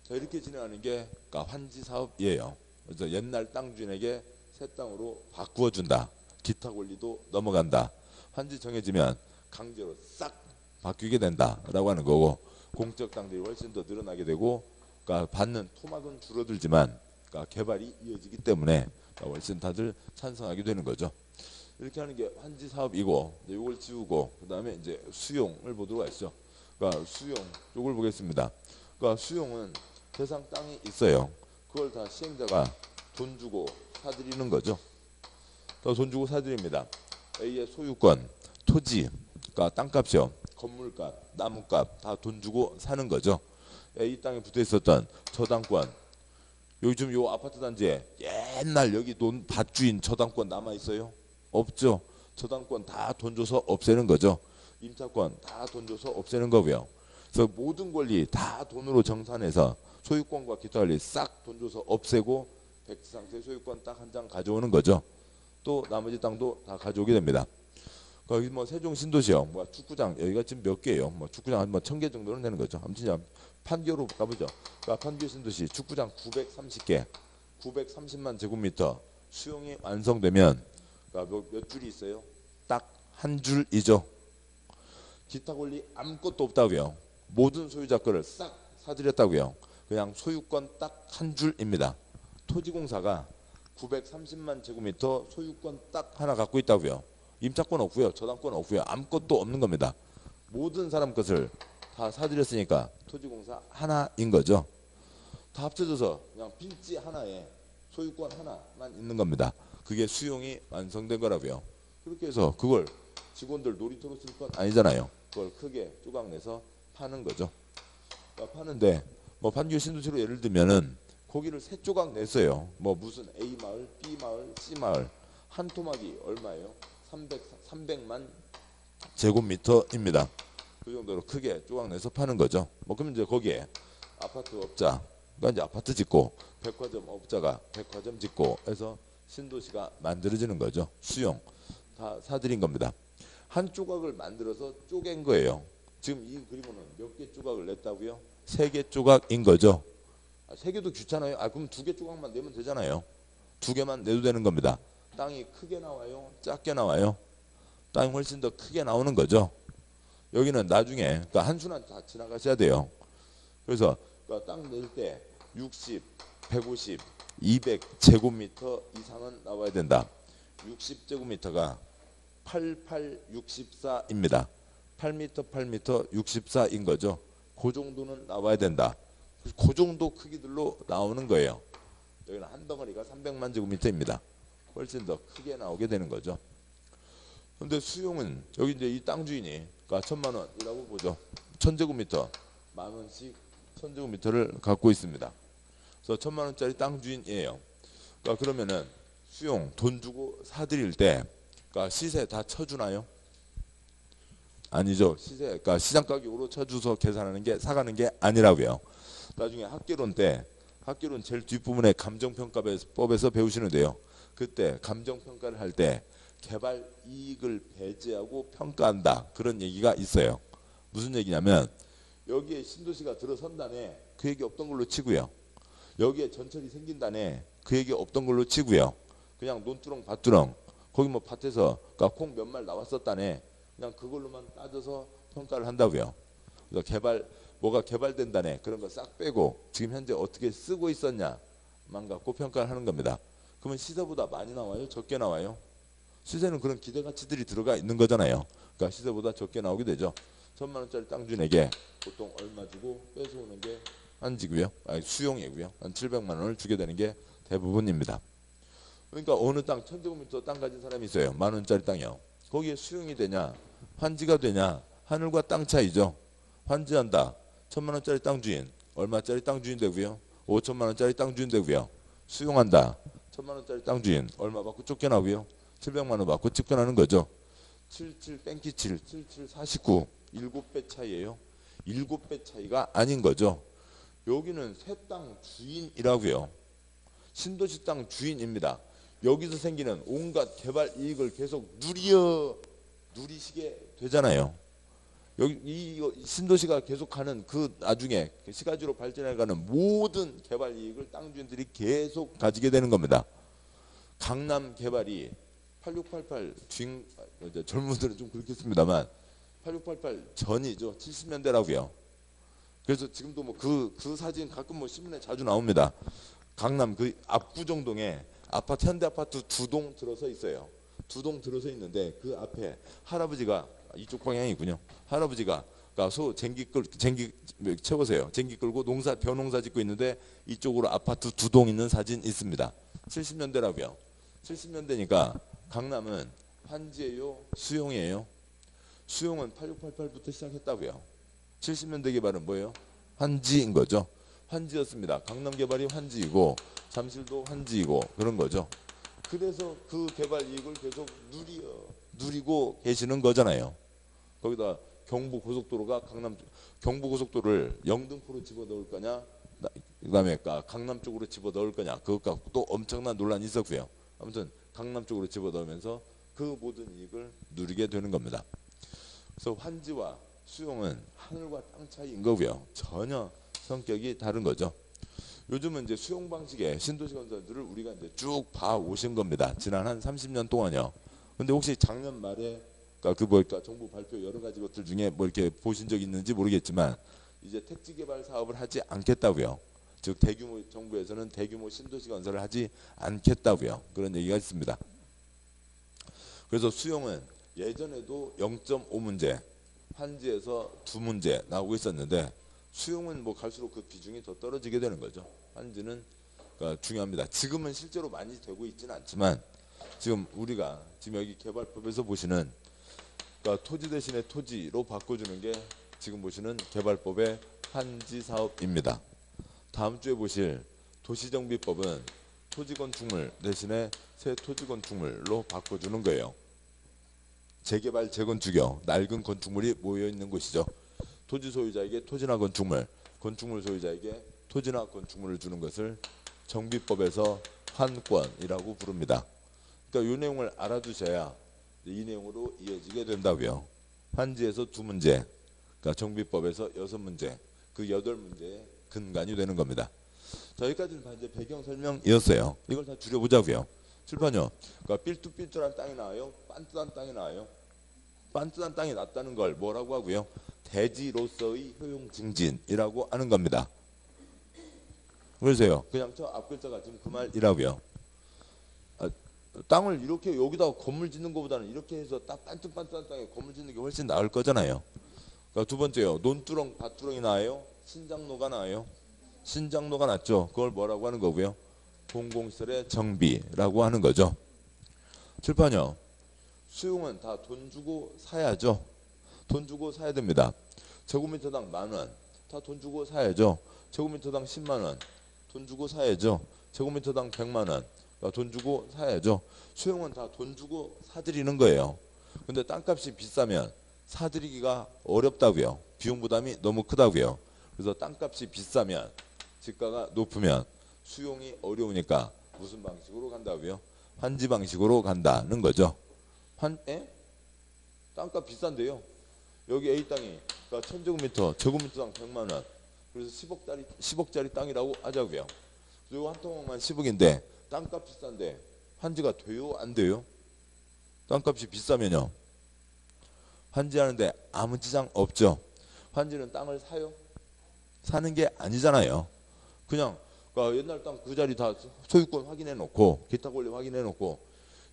자, 이렇게 진행하는 게 환지 사업이에요. 그래서 옛날 땅 주인에게 새 땅으로 바꾸어 준다. 기타 권리도 넘어간다. 환지 정해지면 강제로 싹 바뀌게 된다라고 하는 거고, 공적 땅들이 훨씬 더 늘어나게 되고, 그러니까 받는 토막은 줄어들지만 개발이 이어지기 때문에 훨씬 다들 찬성하게 되는 거죠. 이렇게 하는 게 환지 사업이고, 이걸 지우고 그다음에 이제 수용을 보도록 하시죠. 그러니까 수용 이걸 보겠습니다. 그러니까 수용은 대상 땅이 있어요. 그걸 다 시행자가 돈 주고 사들이는 거죠. 돈 주고 사들입니다. A의 소유권, 토지, 그러니까 땅값이요, 건물값, 나무값 다 돈 주고 사는 거죠. A 땅에 붙어 있었던 저당권, 여기 지금 요 아파트 단지에 옛날 여기 밭주인 저당권 남아 있어요? 없죠. 저당권 다 돈 줘서 없애는 거죠. 임차권 다 돈 줘서 없애는 거고요. 그래서 모든 권리 다 돈으로 정산해서 소유권과 기타 권리 싹 돈 줘서 없애고 백지 상태 소유권 딱 한 장 가져오는 거죠. 또 나머지 땅도 다 가져오게 됩니다. 거기 뭐 세종 신도시요, 뭐 축구장 여기가 지금 몇 개예요? 뭐 축구장 한 1,000개 정도는 되는 거죠. 아무튼 판교로 가보죠. 그러니까 판교 신도시 축구장 930개, 930만 제곱미터 수용이 완성되면 그러니까 몇 줄이 있어요? 딱 한 줄이죠. 기타 권리 아무것도 없다고요. 모든 소유자 거를 싹 사들였다고요. 그냥 소유권 딱 한 줄입니다. 토지공사가 930만 제곱미터 소유권 딱 하나 갖고 있다고요. 임차권 없고요. 저당권 없고요. 아무것도 없는 겁니다. 모든 사람 것을 다 사들였으니까 토지공사 하나인 거죠. 다 합쳐져서 그냥 필지 하나에 소유권 하나만 있는 겁니다. 그게 수용이 완성된 거라고요. 그렇게 해서 그걸 직원들 놀이터로 쓸 건 아니잖아요. 그걸 크게 조각내서 파는 거죠. 그러니까 파는데 뭐 판교 신도시로 예를 들면은 거기를 세 조각 냈어요. 뭐 무슨 A 마을, B 마을, C 마을 한 토막이 얼마예요? 300만 제곱미터입니다. 그 정도로 크게 조각내서 파는 거죠. 뭐 그러면 이제 거기에 아파트 업자, 그러니까 이제 아파트 짓고 백화점 업자가 백화점 짓고 해서 신도시가 만들어지는 거죠. 수용 다 사들인 겁니다. 한 조각을 만들어서 쪼갠 거예요. 지금 이 그림으로는 몇 개 조각을 냈다고요? 3개 조각인 거죠. 3개도 귀찮아요. 그럼 2개 조각만 내면 되잖아요. 2개만 내도 되는 겁니다. 땅이 크게 나와요? 작게 나와요? 땅이 훨씬 더 크게 나오는 거죠. 여기는 나중에 그러니까 한순환 다 지나가셔야 돼요. 그래서 그러니까 땅 낼 때 60, 150, 200 제곱미터 이상은 나와야 된다. 60제곱미터가 8864입니다. 8m, 8m, 64인 거죠. 그 정도는 나와야 된다. 그 정도 크기들로 나오는 거예요. 여기는 한 덩어리가 300만 제곱미터입니다. 훨씬 더 크게 나오게 되는 거죠. 근데 수용은 여기 이제 이 땅 주인이 그러니까 1,000만 원이라고 보죠. 1,000제곱미터 10,000원씩 1,000제곱미터를 갖고 있습니다. 그래서 1,000만 원짜리 땅 주인이에요. 그러니까 그러면은 수용 돈 주고 사들일 때 그러니까 시세 다 쳐주나요? 아니죠. 시세, 그러니까 시장 가격으로 쳐주서 계산하는 게 사가는 게 아니라고요. 나중에 학개론 제일 뒷부분에 감정평가법에서 배우시는데요. 그때 감정평가를 할 때 개발 이익을 배제하고 평가한다. 그런 얘기가 있어요. 무슨 얘기냐면 여기에 신도시가 들어선다네. 그 얘기 없던 걸로 치고요. 여기에 전철이 생긴다네. 그 얘기 없던 걸로 치고요. 그냥 논두렁 밭두렁 거기 뭐 밭에서 그러니까 콩 몇 말 나왔었다네. 그냥 그걸로만 따져서 평가를 한다고요. 그래서 뭐가 개발된다네. 그런 거 싹 빼고 지금 현재 어떻게 쓰고 있었냐만 갖고 평가를 하는 겁니다. 그러면 시세보다 많이 나와요? 적게 나와요? 시세는 그런 기대가치들이 들어가 있는 거잖아요. 그러니까 시세보다 적게 나오게 되죠. 1,000만 원짜리 땅 주에게 보통 얼마 주고 뺏어오는 게 한지고요. 아니 수용이고요. 한 700만 원을 주게 되는 게 대부분입니다. 그러니까 어느 땅 1,000제곱미터 땅 가진 사람이 있어요. 10,000원짜리 땅이요. 거기에 수용이 되냐 환지가 되냐 하늘과 땅 차이죠. 환지한다. 1,000만 원짜리 땅 주인 얼마짜리 땅 주인 되고요. 5천만 원짜리 땅 주인 되고요. 수용한다. 1,000만 원짜리 땅 주인 얼마 받고 쫓겨나고요. 700만 원 받고 쫓겨나는 거죠. 77 뺑기 7, 77 49 7배 차이예요. 7배 차이가 아닌 거죠. 여기는 새 땅 주인이라고요. 신도시 땅 주인입니다. 여기서 생기는 온갖 개발 이익을 계속 누리시게 되잖아요. 여기 이 신도시가 계속하는 그 나중에 시가지로 발전해가는 모든 개발 이익을 땅 주인들이 계속 가지게 되는 겁니다. 강남 개발이 8688 젊은 분들은 좀 그렇겠습니다만 8688 전이죠. 70년대라고요. 그래서 지금도 뭐 그 사진 가끔 뭐 신문에 자주 나옵니다. 강남 그 압구정동에 아파트 현대 아파트 2동 들어서 있어요. 2동 들어서 있는데 그 앞에 할아버지가 이쪽 방향이군요. 할아버지가 그러니까 쟁기 채우세요. 쟁기 끌고 벼농사 짓고 있는데 이쪽으로 아파트 2동 있는 사진 있습니다. 70년대라고요. 70년대니까 강남은 환지예요, 수용이에요. 수용은 8688부터 시작했다고요. 70년대 개발은 뭐예요? 환지인 거죠. 환지였습니다. 강남 개발이 환지이고 잠실도 환지이고 그런 거죠. 그래서 그 개발 이익을 계속 누리고 계시는 거잖아요. 거기다 경부고속도로가 경부고속도로를 영등포로 집어넣을 거냐 그다음에 강남 쪽으로 집어넣을 거냐 그것 갖고 또 엄청난 논란이 있었고요. 아무튼 강남 쪽으로 집어넣으면서 그 모든 이익을 누리게 되는 겁니다. 그래서 환지와 수용은 하늘과 땅 차이인 거고요. 전혀 성격이 다른 거죠. 요즘은 이제 수용 방식의 신도시 건설들을 우리가 이제 쭉 봐 오신 겁니다. 지난 한 30년 동안요. 근데 혹시 작년 말에 정부 발표 여러 가지 것들 중에 뭐 이렇게 보신 적 있는지 모르겠지만 이제 택지 개발 사업을 하지 않겠다고요. 즉 정부에서는 대규모 신도시 건설을 하지 않겠다고요. 그런 얘기가 있습니다. 그래서 수용은 예전에도 0.5문제, 환지에서 2문제 나오고 있었는데 수용은 뭐 갈수록 그 비중이 더 떨어지게 되는 거죠. 환지는 중요합니다. 지금은 실제로 많이 되고 있지는 않지만 지금 우리가 지금 여기 개발법에서 보시는 토지 대신에 토지로 바꿔주는 게 지금 보시는 개발법의 환지 사업입니다. 다음 주에 보실 도시정비법은 토지건축물 대신에 새 토지건축물로 바꿔주는 거예요. 재개발 재건축이요. 낡은 건축물이 모여있는 곳이죠. 토지 소유자에게 토지나 건축물, 건축물 소유자에게 토지나 건축물을 주는 것을 정비법에서 환권이라고 부릅니다. 그러니까 이 내용을 알아두셔야 이 내용으로 이어지게 된다고요. 환지에서 2문제, 그러니까 정비법에서 6문제, 그 8문제의 근간이 되는 겁니다. 자, 여기까지는 다 이제 배경 설명이었어요. 이걸 다 줄여보자고요. 칠판요. 그러니까 삘뚜삘뚜한 땅이 나와요? 빤듯한 땅이 나와요? 빤듯한 땅이 낫다는 걸 뭐라고 하고요? 대지로서의 효용 증진이라고 하는 겁니다. 그러세요. 그냥 저 앞글자가 지금 그 말이라고요. 땅을 이렇게 여기다가 건물 짓는 것보다는 이렇게 해서 딱 빤듯한 땅에 건물 짓는 게 훨씬 나을 거잖아요. 그러니까 두 번째요. 논두렁, 밭두렁이 나와요? 신장로가 나와요? 신장로가 낫죠. 그걸 뭐라고 하는 거고요? 공공시설의 정비라고 하는 거죠. 칠판요. 수용은 다 돈 주고 사야죠. 돈 주고 사야 됩니다. 제곱미터당 10,000원 다 돈 주고 사야죠. 제곱미터당 100,000원 돈 주고 사야죠. 제곱미터당 100만 원 그러니까 돈 주고 사야죠. 수용은 다 돈 주고 사들이는 거예요. 근데 땅값이 비싸면 사들이기가 어렵다고요. 비용 부담이 너무 크다고요. 그래서 땅값이 비싸면 집가가 높으면 수용이 어려우니까 무슨 방식으로 간다고요? 환지 방식으로 간다는 거죠. 땅값 비싼데요. 여기 A 땅이 그러니까 1000제곱미터 제곱미터당 100만 원. 그래서 10억짜리 땅이라고 하자고요. 그리고 한 토막만 10억인데 땅값 비싼데 환지가 돼요? 안 돼요? 땅값이 비싸면요. 환지하는데 아무 지장 없죠. 환지는 땅을 사요? 사는 게 아니잖아요. 그냥 그러니까 옛날 땅 그 자리 다 소유권 확인해 놓고 기타 권리 확인해 놓고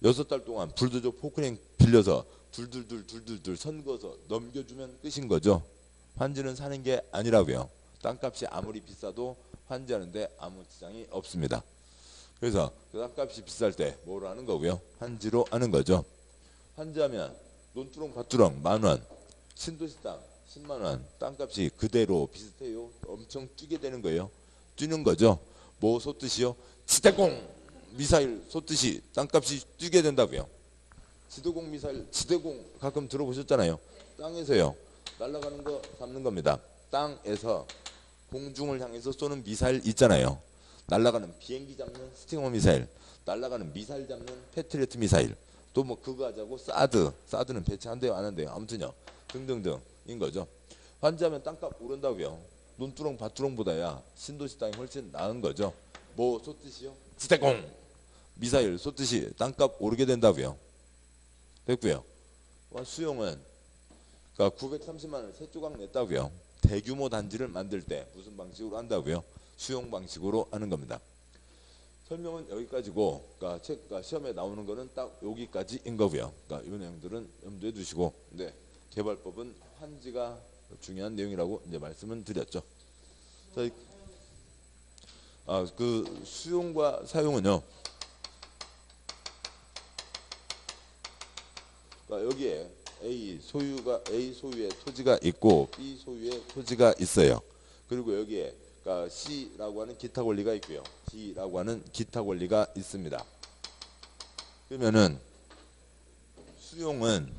6달 동안 불도저 포크레인 빌려서 둘둘둘 선거서 넘겨주면 끝인 거죠. 환지는 사는 게 아니라고요. 땅값이 아무리 비싸도 환지하는데 아무 지장이 없습니다. 그래서 그 땅값이 비쌀 때 뭐로 하는 거고요? 환지로 하는 거죠. 환지하면 논두렁 밭두렁 만원, 신도시 땅 10만원, 땅값이 그대로 비슷해요. 엄청 뛰게 되는 거예요. 뛰는 거죠. 뭐 솟듯이요? 지대공 미사일 솟듯이 땅값이 뛰게 된다고요. 지대공 미사일, 지대공 가끔 들어보셨잖아요. 땅에서요. 날아가는 거 잡는 겁니다. 땅에서 공중을 향해서 쏘는 미사일 있잖아요. 날아가는 비행기 잡는 스팅어 미사일, 날아가는 미사일 잡는 패트리어트 미사일, 또 뭐 그거 하자고 사드는 배치한대요 안 한대요. 아무튼요. 등등등인 거죠. 환지하면 땅값 오른다고요. 논두렁 밭두렁보다야 신도시 땅이 훨씬 나은 거죠. 뭐 쏟듯이요? 지대공 미사일 쏟듯이 땅값 오르게 된다고요. 됐고요. 수용은 그러니까 930만 원 세 조각 냈다고요. 대규모 단지를 만들 때 무슨 방식으로 한다고요? 수용 방식으로 하는 겁니다. 설명은 여기까지고, 그러니까 시험에 나오는 거는 딱 여기까지인 거고요. 그러니까 이 내용들은 염두에 두시고, 네, 개발법은 환지가 중요한 내용이라고 이제 말씀을 드렸죠. 자, 그 수용과 사용은요. 그러니까 여기에 A 소유의 토지가 있고 B 소유의 토지가 있어요. 그리고 여기에 그러니까 C라고 하는 기타 권리가 있고요. D라고 하는 기타 권리가 있습니다. 그러면은 수용은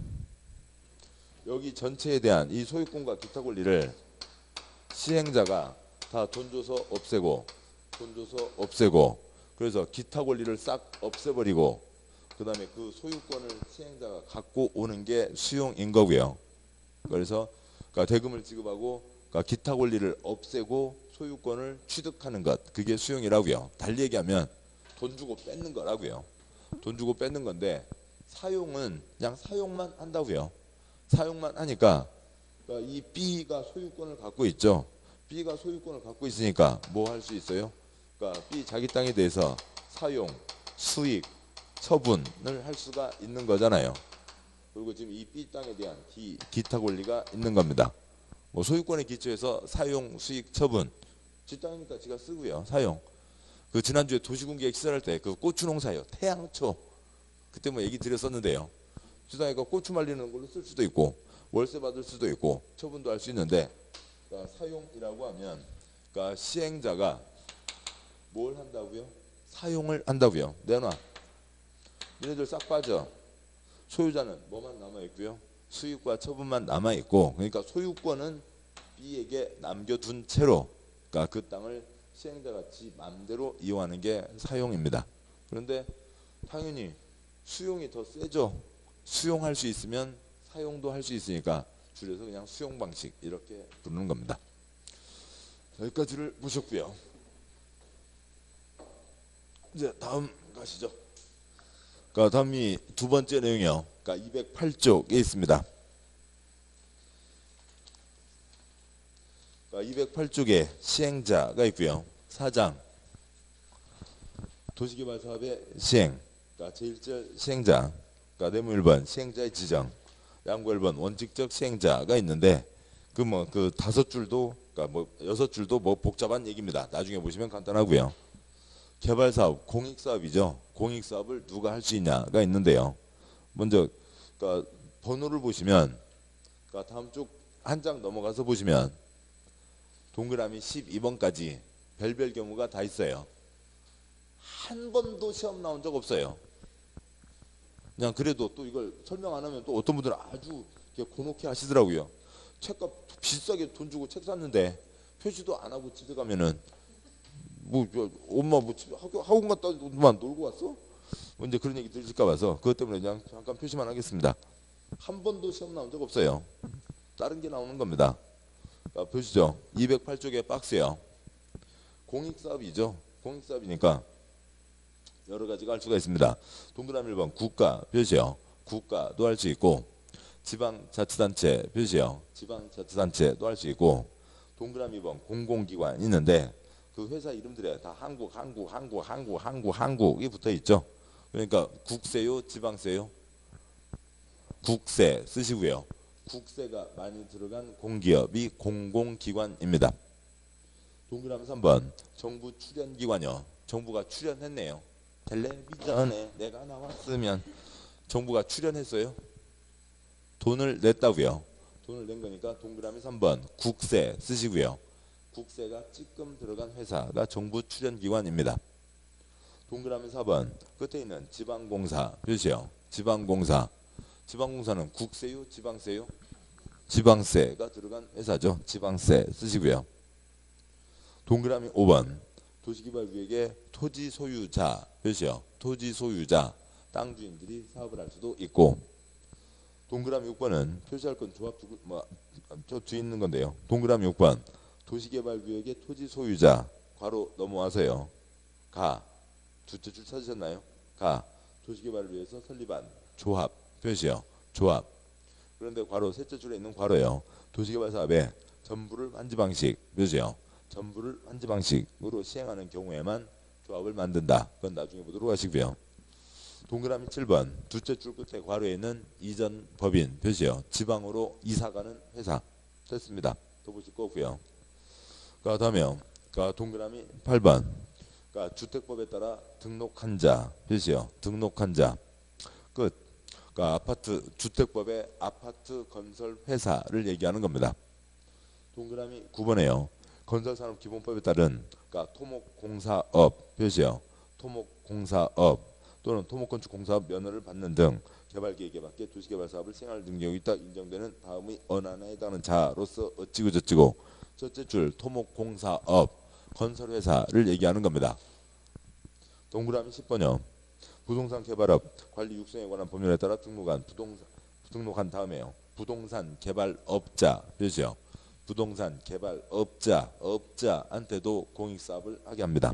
여기 전체에 대한 이 소유권과 기타 권리를 시행자가 다 돈 줘서 없애고 그래서 기타 권리를 싹 없애버리고 그 다음에 그 소유권을 시행자가 갖고 오는 게 수용인 거고요. 그래서 그러니까 대금을 지급하고 그러니까 기타 권리를 없애고 소유권을 취득하는 것, 그게 수용이라고요. 달리 얘기하면 돈 주고 뺏는 거라고요. 돈 주고 뺏는 건데 사용은 그냥 사용만 한다고요. 사용만 하니까 그러니까 이 B가 소유권을 갖고 있죠. B가 소유권을 갖고 있으니까 뭐 할 수 있어요? 그러니까 B 자기 땅에 대해서 사용, 수익, 처분을 할 수가 있는 거잖아요. 그리고 지금 이 B 땅에 대한 기타 권리가 있는 겁니다. 뭐 소유권에 기초해서 사용, 수익, 처분. 지 땅이니까 지가 쓰고요. 사용. 그 지난주에 도시공개획 시설할 때 그 고추 농사요. 태양초. 그때 뭐 얘기 드렸었는데요. 지 땅이니까 고추 말리는 걸로 쓸 수도 있고 월세 받을 수도 있고 처분도 할 수 있는데 그러니까 사용이라고 하면 그러니까 시행자가 뭘 한다고요? 사용을 한다고요. 내놔. 얘네들 싹 빠져. 소유자는 뭐만 남아있고요. 수익과 처분만 남아있고 그러니까 소유권은 B에게 남겨둔 채로 그러니까 그 땅을 시행자가 지 맘대로 이용하는 게 사용입니다. 그런데 당연히 수용이 더 세죠. 수용할 수 있으면 사용도 할 수 있으니까 줄여서 그냥 수용 방식 이렇게 부르는 겁니다. 여기까지를 보셨고요. 이제 다음 가시죠. 그러니까 다음이 두 번째 내용이요. 그러니까 208쪽에 있습니다. 그러니까 208쪽에 시행자가 있고요. 사장, 도시개발사업의 시행, 그러니까 제1절 시행자, 그러니까 네모 1번 시행자의 지정, 양구 1번 원칙적 시행자가 있는데 그 다섯 줄도 그러니까 뭐 여섯 줄도 뭐 복잡한 얘기입니다. 나중에 보시면 간단하고요. 개발사업, 공익사업이죠. 공익사업을 누가 할 수 있냐가 있는데요. 먼저 그러니까 번호를 보시면 그러니까 다음 쪽 한 장 넘어가서 보시면 동그라미 12번까지 별별 경우가 다 있어요. 한 번도 시험 나온 적 없어요. 그냥 그래도 또 이걸 설명 안 하면 또 어떤 분들은 아주 이렇게 곤혹해 하시더라고요. 책값 비싸게 돈 주고 책 샀는데 표시도 안 하고 집에 가면은 뭐 엄마 뭐 집에 학원 갔다 오더만 놀고 왔어? 뭐 이제 그런 얘기 들으실까 봐서 그것 때문에 그냥 잠깐 표시만 하겠습니다. 한 번도 시험 나온 적 없어요. 다른 게 나오는 겁니다. 보시죠. 208쪽에 박스요. 공익사업이죠. 공익사업이니까 여러 가지가 할 수가 있습니다. 동그라미 1번 국가 표시요. 국가도 할 수 있고 지방자치단체 표시요. 지방자치단체도 할 수 있고 동그라미 2번 공공기관 있는데 그 회사 이름들에 다 한국이 붙어 있죠. 그러니까 국세요, 지방세요. 국세 쓰시고요. 국세가 많이 들어간 공기업이 공공기관입니다. 동그라미 3번 정부 출연기관이요. 정부가 출연했네요. 텔레비전에 내가 나왔으면 정부가 출연했어요. 돈을 냈다고요. 돈을 낸 거니까 동그라미 3번 국세 쓰시고요. 국세가 찌끔 들어간 회사가 정부 출연기관입니다. 동그라미 4번 끝에 있는 지방공사 표시요. 지방공사. 지방공사는 국세요, 지방세요? 지방세가 들어간 회사죠. 지방세 쓰시고요. 동그라미 5번 도시개발구역의 토지 소유자 표시요. 토지 소유자 땅 주인들이 사업을 할 수도 있고 동그라미 6번은 표시할 건 조합 저 뒤에 있는 건데요. 동그라미 6번 도시개발구역의 토지 소유자 괄호 넘어와서요. 가 두째 줄 찾으셨나요? 가 도시개발을 위해서 설립한 조합 표시요. 조합. 그런데 괄호 셋째 줄에 있는 괄호요. 도시개발 사업의 전부를 환지 방식 표시요. 전부를 환지 방식으로 시행하는 경우에만 조합을 만든다. 그건 나중에 보도록 하시고요. 동그라미 7번 두째 줄 끝에 괄호에 있는 이전 법인 표시요. 지방으로 이사가는 회사 됐습니다. 더 보실 거 없고요. 그 다음에 동그라미 8번 주택법에 따라 등록한 자 표시요. 등록한 자 끝. 아파트 주택법의 아파트 건설 회사를 얘기하는 겁니다. 동그라미 9번에요. 건설산업기본법에 따른 토목공사업 표시요. 토목공사업 또는 토목건축공사업 면허를 받는 등 개발계획에 맞게 도시개발사업을 시행할 능력이 있다 인정되는 다음의 어느 하나에 해당하는 자로서 어찌고 저찌고 첫째 줄 토목공사업 건설회사를 얘기하는 겁니다. 동그라미 10번요. 부동산 개발업 관리 육성에 관한 법률에 따라 등록한 다음에요. 부동산 개발업자 표시요. 부동산 개발업자한테도 공익사업을 하게 합니다.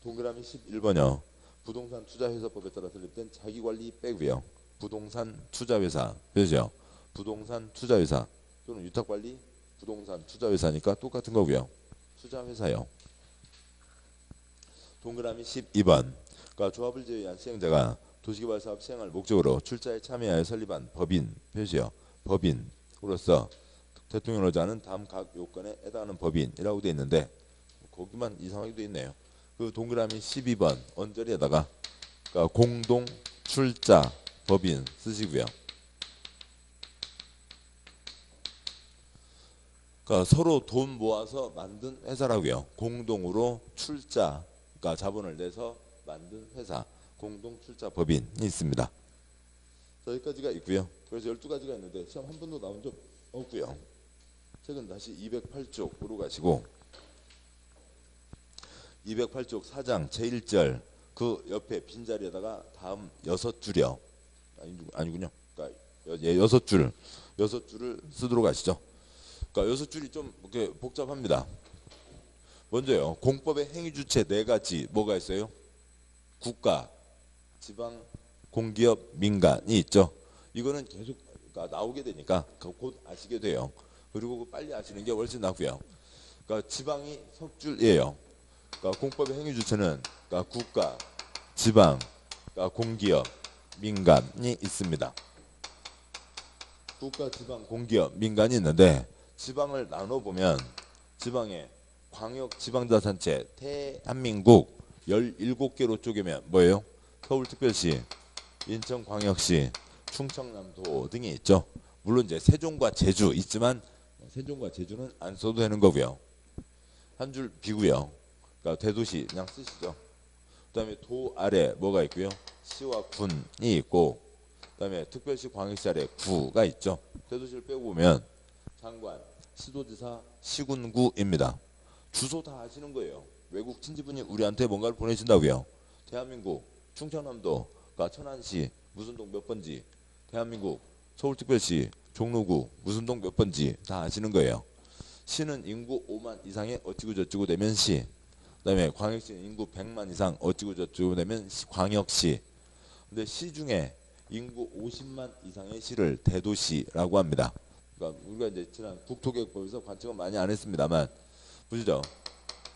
동그라미 11번요. 부동산 투자회사법에 따라 설립된 자기관리 빼고요. 부동산 투자회사 표시요. 부동산 투자회사 또는 위탁관리 부동산 투자회사니까 똑같은 거고요. 투자회사요. 동그라미 12번 조합을 제외한 시행자가 도시개발사업 시행을 목적으로 출자에 참여하여 설립한 법인 표시요. 법인으로서 대통령을 자는 다음 각 요건에 해당하는 법인이라고 되어 있는데 거기만 이상하게 되어 있네요. 그 동그라미 12번 언저리에다가 공동 출자 법인 쓰시고요. 서로 돈 모아서 만든 회사라고요. 공동으로 출자 자본을 내서 만든 회사 공동 출자 법인이 있습니다. 여기까지가 있고요. 그래서 12가지가 있는데 시험 한 번도 나온 적 없고요. 책은 다시 208쪽으로 가시고 208쪽 4장 제1절 그 옆에 빈자리에다가 다음 6줄이요. 아니군요. 그러니까 6줄을 쓰도록 하시죠. 6줄이 좀 이렇게 복잡합니다. 먼저요. 공법의 행위주체 4가지 뭐가 있어요? 국가, 지방, 공기업, 민간이 있죠. 이거는 계속 나오게 되니까 곧 아시게 돼요. 그리고 빨리 아시는 게 훨씬 낫고요. 지방이 석줄이에요. 공법의 행위주체는 국가, 지방, 공기업, 민간이 있습니다. 국가, 지방, 공기업, 민간이 있는데 지방을 나눠보면 지방에 광역지방자치단체 대한민국 17개로 쪼개면 뭐예요? 서울특별시, 인천광역시, 충청남도 등이 있죠. 물론 이제 세종과 제주 있지만 세종과 제주는 안 써도 되는 거고요. 한 줄 비고요. 대도시 그냥 쓰시죠. 그다음에 도 아래 뭐가 있고요? 시와 군이 있고, 그다음에 특별시 광역시 아래 구가 있죠. 대도시를 빼고 보면 장관, 시도지사, 시군구입니다. 주소 다 아시는 거예요. 외국 친지분이 우리한테 뭔가를 보내준다고요. 대한민국 충청남도가 천안시 무슨 동 몇 번지, 대한민국 서울특별시 종로구 무슨 동 몇 번지 다 아시는 거예요. 시는 인구 5만 이상의 어찌고 저찌고 되면 시, 그다음에 광역시는 인구 100만 이상 어찌고 저찌고 되면 광역시. 근데 시 중에 인구 50만 이상의 시를 대도시라고 합니다. 그러니까 우리가 이제 지난 국토계획법에서 관측은 많이 안 했습니다만 보시죠.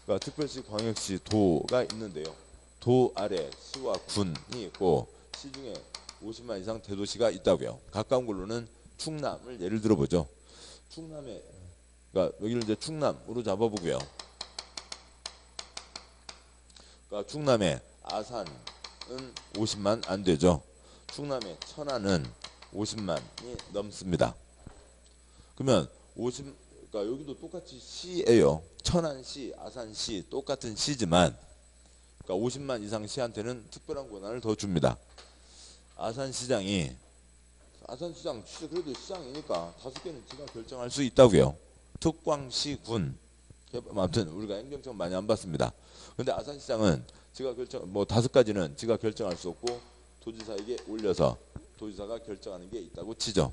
그러니까 특별시, 광역시, 도가 있는데요. 도 아래 시와 군이 있고 시 중에 50만 이상 대도시가 있다고요. 가까운 걸로는 충남을 예를 들어 보죠. 충남에, 그러니까 여기를 이제 충남으로 잡아보고요. 그러니까 충남의 아산은 50만 안 되죠. 충남의 천안은 50만이 넘습니다. 그러면 그러니까 여기도 똑같이 시예요. 천안시, 아산시 똑같은 시지만, 그러니까 50만 이상 시한테는 특별한 권한을 더 줍니다. 아산시장 그래도 시장이니까 5개는 지가 결정할 수 있다고요. 특광시군, 아무튼 우리가 행정청 많이 안 봤습니다. 근데 아산시장은 지가 결정, 뭐 5가지는 지가 결정할 수 없고 도지사에게 올려서 도지사가 결정하는 게 있다고 치죠.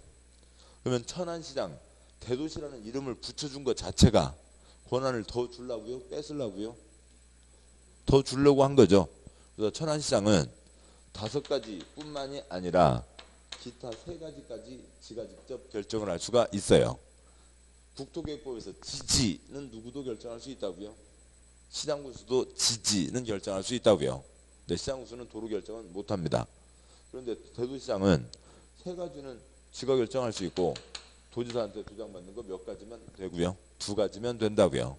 그러면 천안시장, 대도시라는 이름을 붙여준 것 자체가 권한을 더 주려고요? 뺏으려고요? 더 주려고 한 거죠. 그래서 천안시장은 5가지 뿐만이 아니라 기타 3가지까지 지가 직접 결정을 할 수가 있어요. 국토계획법에서 지지는 누구도 결정할 수 있다고요? 시장군수도 지지는 결정할 수 있다고요. 근데 시장군수는 도로 결정은 못합니다. 그런데 대도시장은 3가지는 지가 결정할 수 있고 도지사한테 도장받는 거 몇 가지만 되고요. 2가지면 된다고요.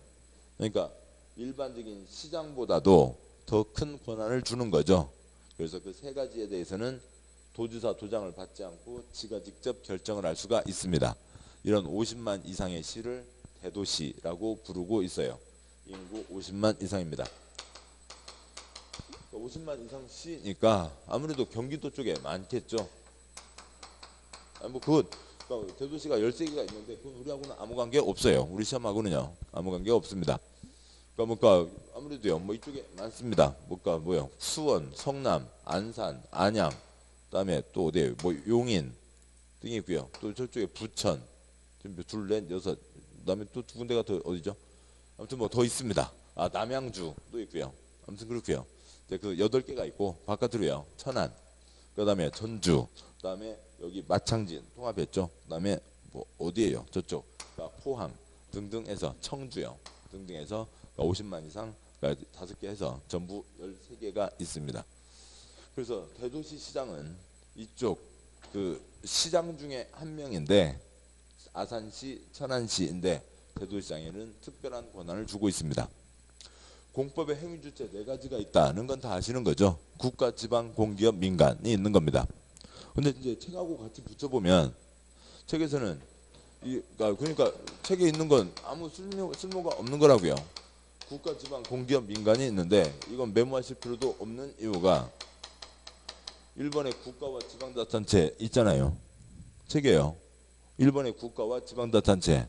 그러니까 일반적인 시장보다도 더 큰 권한을 주는 거죠. 그래서 그 3가지에 대해서는 도지사 도장을 받지 않고 지가 직접 결정을 할 수가 있습니다. 이런 50만 이상의 시를 대도시라고 부르고 있어요. 인구 50만 이상입니다. 50만 이상 시니까 아무래도 경기도 쪽에 많겠죠. 뭐 그건 그러니까 대도시가 13개가 있는데 그건 우리하고는 아무 관계 없어요. 우리 시험하고는요 아무 관계 없습니다. 그러니까 아무래도요 뭐 이쪽에 많습니다. 뭐요 수원, 성남, 안산, 안양, 그다음에 또 어디 뭐 용인 등이 있고요. 또 저쪽에 부천, 둘, 넷, 여섯, 그다음에 또 2군데가 더 어디죠? 아무튼 뭐 더 있습니다. 남양주도 있고요. 아무튼 그렇고요. 이제 그 8개가 있고 바깥으로요 천안, 그다음에 전주, 그다음에 여기 마창진 통합했죠. 그다음에 뭐 어디예요? 저쪽 포항 등등 해서 청주요 등등해서 50만 이상 5개 해서 전부 13개가 있습니다. 그래서 대도시 시장은 이쪽 그 시장 중에 한 명인데 아산시, 천안시인데 대도시장에는 특별한 권한을 주고 있습니다. 공법의 행위주체 4가지가 있다는 건 다 아시는 거죠. 국가, 지방, 공기업, 민간이 있는 겁니다. 근데 이제 책하고 같이 붙여보면 책에서는 그러니까 책에 있는 건 아무 쓸모가 없는 거라고요. 국가, 지방, 공기업, 민간이 있는데 이건 메모하실 필요도 없는 이유가 1번에 국가와 지방자치단체 있잖아요. 책이에요. 1번에 국가와 지방자치단체.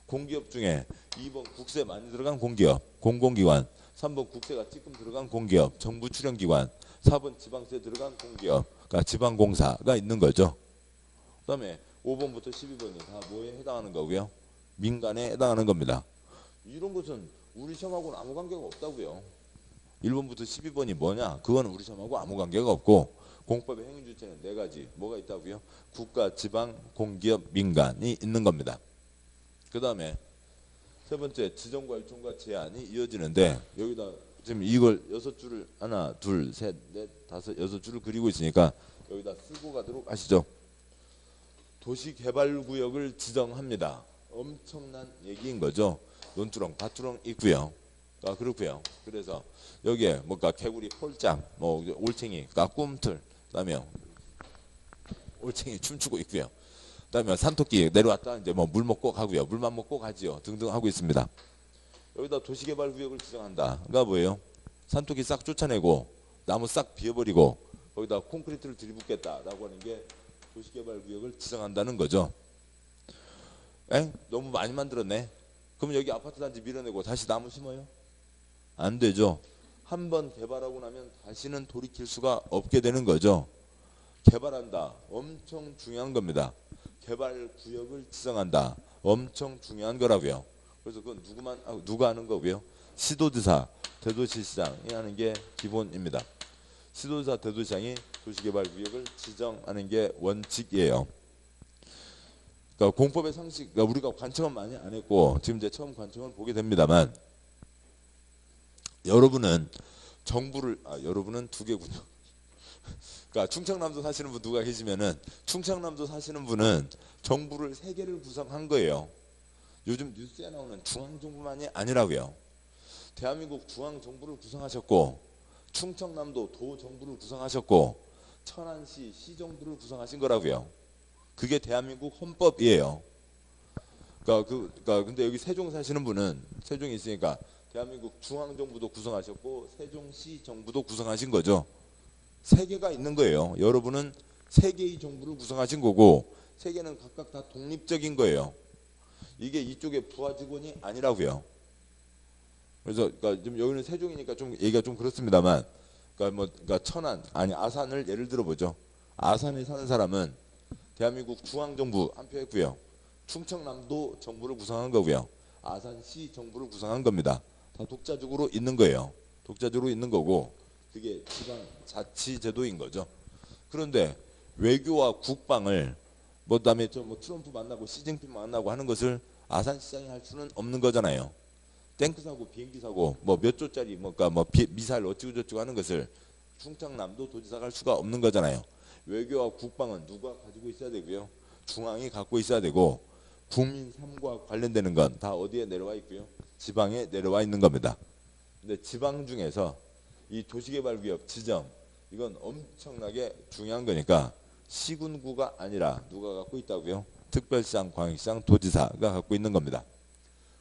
공기업 중에 2번 국세 많이 들어간 공기업, 공공기관, 3번 국세가 조금 들어간 공기업, 정부 출연기관, 4번 지방세 들어간 공기업, 그러니까 지방공사가 있는 거죠. 그 다음에 5번부터 12번이 다 뭐에 해당하는 거고요? 민간에 해당하는 겁니다. 이런 것은 우리 시험하고는 아무 관계가 없다고요. 1번부터 12번이 뭐냐? 그건 우리 시험하고 아무 관계가 없고 공법의 행위주체는 4가지 뭐가 있다고요? 국가, 지방, 공기업, 민간이 있는 겁니다. 그 다음에 3번째 지정과 일종과 제한이 이어지는데 여기다 지금 이걸 6줄을 하나, 둘, 셋, 넷, 다섯, 6줄을 그리고 있으니까 여기다 쓰고 가도록 하시죠. 도시개발구역을 지정합니다. 엄청난 얘기인 거죠. 논두렁, 밭두렁 있고요. 그렇고요. 그래서 여기에 뭔가 개구리 폴장, 뭐 올챙이, 꿈틀, 그다음에 올챙이 춤추고 있고요. 그다음에 산토끼 내려왔다 이제 뭐 물 먹고 가고요. 물만 먹고 가지요. 등등 하고 있습니다. 여기다 도시개발구역을 지정한다. 그러니까 뭐예요? 산토끼 싹 쫓아내고 나무 싹 비워버리고 거기다 콘크리트를 들이붓겠다라고 하는 게 도시개발구역을 지정한다는 거죠. 너무 많이 만들었네. 그럼 여기 아파트 단지 밀어내고 다시 나무 심어요? 안 되죠. 한번 개발하고 나면 다시는 돌이킬 수가 없게 되는 거죠. 개발한다. 엄청 중요한 겁니다. 개발구역을 지정한다. 엄청 중요한 거라고요. 그래서 그건 누가 하는 거고요? 시도지사, 대도시시장이 하는 게 기본입니다. 시도지사, 대도시장이 도시개발구역을 지정하는 게 원칙이에요. 그러니까 공법의 상식, 그러니까 우리가 관청은 많이 안 했고 지금 이제 처음 관청을 보게 됩니다만, 여러분은 여러분은 두 개군요. 그러니까 충청남도 사시는 분 누가 계시면은, 충청남도 사시는 분은 정부를 세 개를 구성한 거예요. 요즘 뉴스에 나오는 중앙정부만이 아니라고요. 대한민국 중앙정부를 구성하셨고, 충청남도 도정부를 구성하셨고, 천안시 시정부를 구성하신 거라고요. 그게 대한민국 헌법이에요. 그러니까 근데 여기 세종 사시는 분은, 세종이 있으니까 대한민국 중앙정부도 구성하셨고 세종시 정부도 구성하신 거죠. 세 개가 있는 거예요. 여러분은 세 개의 정부를 구성하신 거고, 세 개는 각각 다 독립적인 거예요. 이게 이쪽의 부하 직원이 아니라고요. 그래서 그러니까 지금 여기는 세종이니까 좀 얘기가 좀 그렇습니다만, 그러니까 천안 아니 아산을 예를 들어 보죠. 아산에 사는 사람은 대한민국 중앙정부 한 표 했고요. 충청남도 정부를 구성한 거고요. 아산시 정부를 구성한 겁니다. 다 독자적으로 있는 거예요. 독자적으로 있는 거고, 그게 지방자치제도인 거죠. 그런데 외교와 국방을 그다음에 트럼프 만나고 시진핑 만나고 하는 것을 아산시장이 할 수는 없는 거잖아요. 탱크 사고 비행기 사고 몇 조짜리 미사일 어찌고 저찌고 하는 것을 충청남도 도지사가 할 수가 없는 거잖아요. 외교와 국방은 누가 가지고 있어야 되고요. 중앙이 갖고 있어야 되고, 국민 삶과 관련되는 건 다 어디에 내려와 있고요. 지방에 내려와 있는 겁니다. 근데 지방 중에서 이 도시개발구역 지정, 이건 엄청나게 중요한 거니까 시군구가 아니라 누가 갖고 있다고요? 특별시장, 광역시장, 도지사가 갖고 있는 겁니다.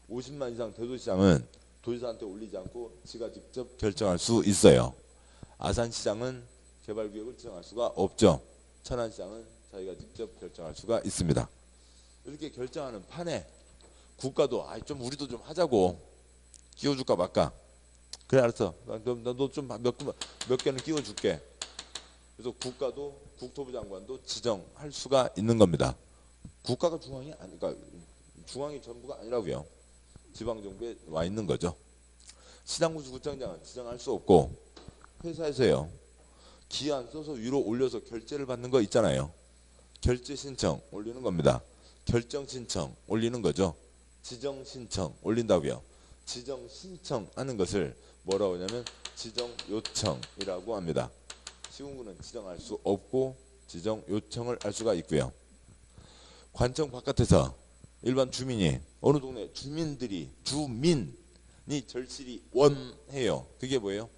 50만 이상 대도시장은 도지사한테 올리지 않고 지가 직접 결정할 수 있어요. 아산시장은 개발구역을 지정할 수가 없죠. 천안시장은 자기가 직접 결정할 수가 있습니다. 이렇게 결정하는 판에 국가도 좀 우리도 좀 하자고 끼워줄까 말까. 그래 알았어. 너 좀 몇 개는 끼워줄게. 그래서 국가도 국토부 장관도 지정할 수가 있는 겁니다. 국가가 중앙이 아니까 중앙이 전부가 아니라고요. 지방 정부에 와 있는 거죠. 시장군수 구청장은 지정할 수 없고, 회사에서요 기한 써서 위로 올려서 결제를 받는 거 있잖아요. 결제 신청 올리는 겁니다. 결정 신청 올리는 거죠. 지정 신청 올린다고요. 지정 신청하는 것을 뭐라고 하냐면 지정 요청이라고 합니다. 시군구는 지정할 수 없고 지정 요청을 할 수가 있고요. 관청 바깥에서 일반 주민이, 어느 동네 주민이 절실히 원해요. 그게 뭐예요?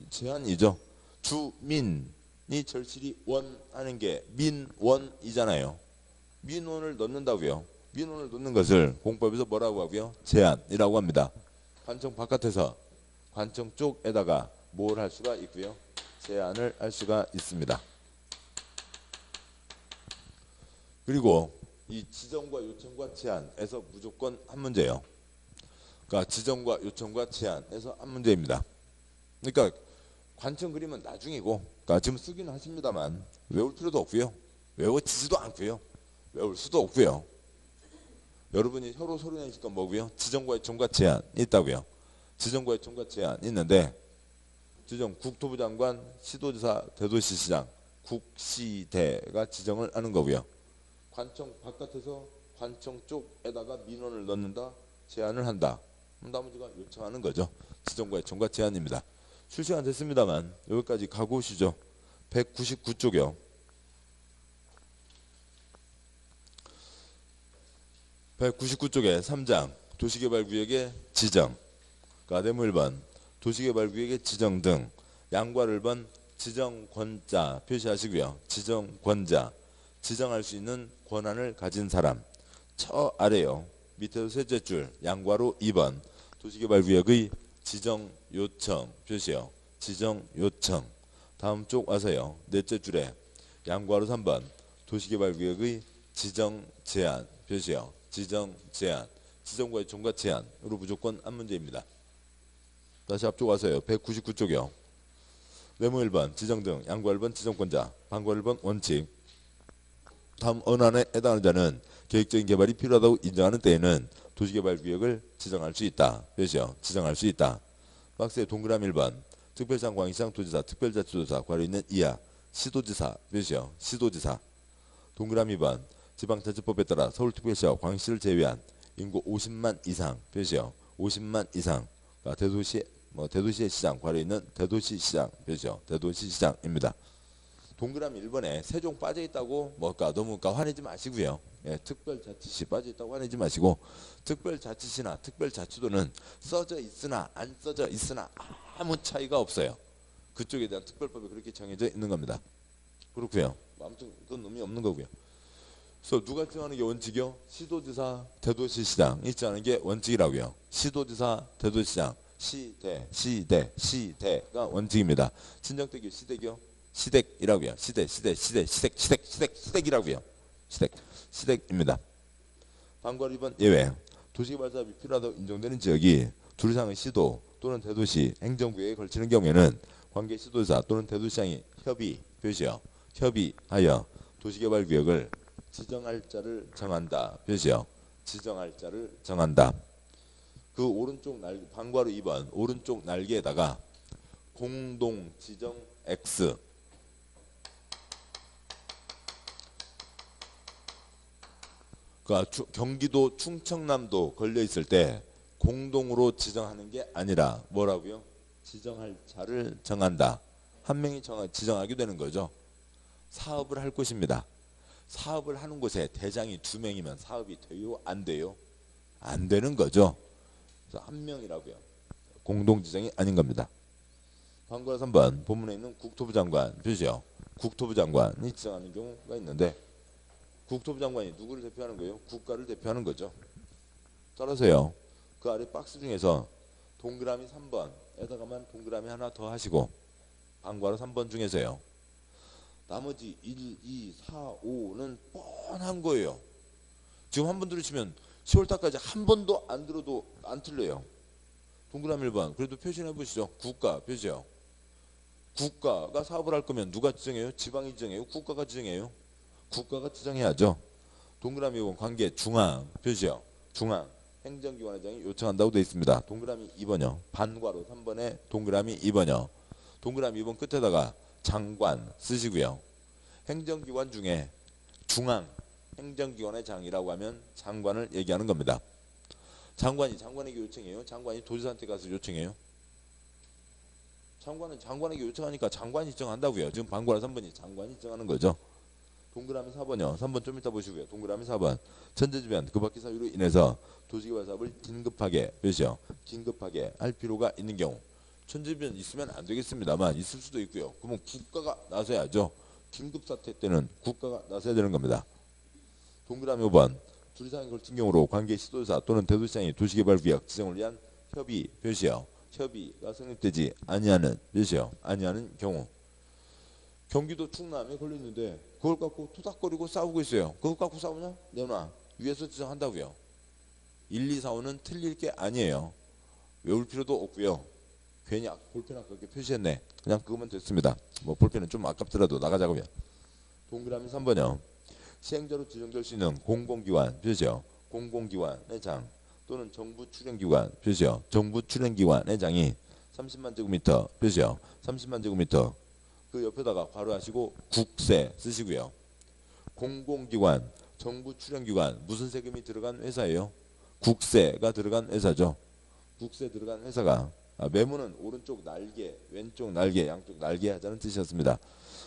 제한이죠. 주민이 절실히 원하는 게 민원이잖아요. 민원을 넣는다고요. 민원을 넣는 것을 공법에서 뭐라고 하고요? 제한이라고 합니다. 관청 바깥에서 관청 쪽에다가 뭘 할 수가 있고요? 제한을 할 수가 있습니다. 그리고 이 지정과 요청과 제한에서 무조건 한 문제예요. 그러니까 지정과 요청과 제한에서 한 문제입니다. 그러니까 관청 그림은 나중이고, 그러니까 지금 쓰기는 하십니다만 외울 필요도 없고요. 외워지지도 않고요. 외울 수도 없고요. 여러분이 혀로 소리 내실 건 뭐고요? 지정과 요청과 제한이 있다고요. 지정과 요청과 제한이 있는데, 지정 국토부 장관, 시도지사, 대도시시장, 국시대가 지정을 하는 거고요. 관청 바깥에서 관청 쪽에다가 민원을 넣는다, 제한을 한다. 나머지가 요청하는 거죠. 지정과 요청과 제한입니다. 실시간 됐습니다만 여기까지 가고 오시죠. 199쪽이요. 199쪽에 3장 도시개발구역의 지정, 가대무 1번 도시개발구역의 지정 등 양괄 1번 지정권자 표시하시고요. 지정권자, 지정할 수 있는 권한을 가진 사람. 저 아래요. 밑에서 셋째 줄 양괄호 2번 도시개발구역의 지정 요청 표시요. 지정 요청. 다음 쪽 와서요. 넷째 줄에 양과로 3번 도시개발구역의 지정 제한 표시요. 지정 제한. 지정과 요청과 제한으로 무조건 한 문제입니다. 다시 앞쪽 와서요. 199쪽이요. 네모 1번 지정 등 양과 1번 지정권자 방과 1번 원칙. 다음 어느 안에 해당하는 자는 계획적인 개발이 필요하다고 인정하는 때에는 도시개발구역을 지정할 수 있다. 표시요. 지정할 수 있다. 박스에 동그라미 1번 특별시장, 광역시장, 도지사, 특별자치도지사 괄호 있는 이하 시도지사 표시요. 시도지사. 동그라미 2번 지방자치법에 따라 서울특별시와 광역시를 제외한 인구 50만 이상 표시요. 50만 이상. 대도시 대도시의 시장 괄호 있는 대도시시장 표시요. 대도시시장입니다. 동그라미 1번에 세종 빠져있다고 너무 화내지 마시고요. 예, 특별자치시 빠져있다고 화내지 마시고 특별자치시나 특별자치도는 써져 있으나 안 써져 있으나 아무 차이가 없어요. 그쪽에 대한 특별법이 그렇게 정해져 있는 겁니다. 그렇고요. 아무튼 그건 의미 없는 거고요. 그래서 누가 지정하는 게 원칙이요? 시도지사, 대도시시장이 지정하는 게 원칙이라고요. 시도지사, 대도시시장, 시대가 원칙입니다. 친정대교 시대교 시댁이라고요. 시댁이라고요. 시댁입니다. 방과로 2번 예외. 도시개발사업이 필요하다고 인정되는 지역이 둘 이상의 시도 또는 대도시 행정구역에 걸치는 경우에는 관계 시도지사 또는 대도시장이 표시요. 협의하여 도시개발구역을 지정할 자를 정한다. 표시요. 지정할 자를 정한다. 그 오른쪽 방과로 2번 오른쪽 날개에다가 공동 지정 X 그러니까 경기도 충청남도 걸려 있을 때 공동으로 지정하는 게 아니라 뭐라고요? 지정할 자를 정한다. 한 명이 지정하게 되는 거죠. 사업을 할 곳입니다. 사업을 하는 곳에 대장이 2명이면 사업이 돼요? 안 돼요? 안 되는 거죠. 그래서 한 명이라고요. 공동 지정이 아닌 겁니다. 방과 3번 본문에 있는 국토부 장관 표시요. 국토부 장관이 지정하는 경우가 있는데 국토부 장관이 누구를 대표하는 거예요? 국가를 대표하는 거죠. 따라서요. 그 아래 박스 중에서 동그라미 3번에다가만 동그라미 하나 더 하시고 방과로 3번 중에서요. 나머지 1, 2, 4, 5는 뻔한 거예요. 지금 한 번 들으시면 10월달까지 한 번도 안 들어도 안 틀려요. 동그라미 1번 그래도 표시해 보시죠. 국가 표시요. 국가가 사업을 할 거면 누가 지정해요? 지방이 지정해요? 국가가 지정해요? 국가가 지정해야죠. 동그라미 5번 관계 중앙 표시요. 중앙 행정기관장이 요청한다고 되어 있습니다. 동그라미 2번이요. 반괄호 3번에 동그라미 2번이요. 동그라미 2번 끝에다가 장관 쓰시고요. 행정기관 중에 중앙 행정기관의 장이라고 하면 장관을 얘기하는 겁니다. 장관에게 요청해요? 장관이 도지사한테 가서 요청해요? 장관에게 요청하니까 장관이 지정한다고요. 지금 방과로 3번이 장관이 지정하는 거죠. 동그라미 4번이요. 3번 좀 이따 보시고요. 동그라미 4번 천재지변 그 밖의 사유로 인해서 도시개발 사업을 긴급하게 표시요. 긴급하게 할 필요가 있는 경우 천재지변 있으면 안 되겠습니다만 있을 수도 있고요. 그러면 국가가 나서야죠. 긴급사태 때는 국가가 나서야 되는 겁니다. 동그라미 5번 둘 이상에 걸친 경우로 관계 시도지사 또는 대도시장이 도시개발구역 지정을 위한 협의 표시요. 협의가 성립되지 아니하는 표시요. 아니하는 경우 경기도 충남에 걸렸는데 그걸 갖고 토닥거리고 싸우고 있어요. 그걸 갖고 싸우냐? 내놔. 위에서 지정한다고요. 1, 2, 4, 5는 틀릴 게 아니에요. 외울 필요도 없고요. 괜히 볼펜 아깝게 표시했네. 그냥 그거면 됐습니다. 볼펜은 좀 아깝더라도 나가자고요. 동그라미 3번이요. 시행자로 지정될 수 있는 공공기관 표시요. 공공기관의 장 또는 정부 출연기관 표시요. 정부 출연기관의 장이 30만 제곱미터 표시요. 30만 제곱미터 그 옆에다가 괄호하시고 국세 쓰시고요. 공공기관 정부 출연기관 무슨 세금이 들어간 회사예요? 국세가 들어간 회사죠. 국세 들어간 회사가 매물은 오른쪽 날개 왼쪽 날개 양쪽 날개 하자는 뜻이었습니다.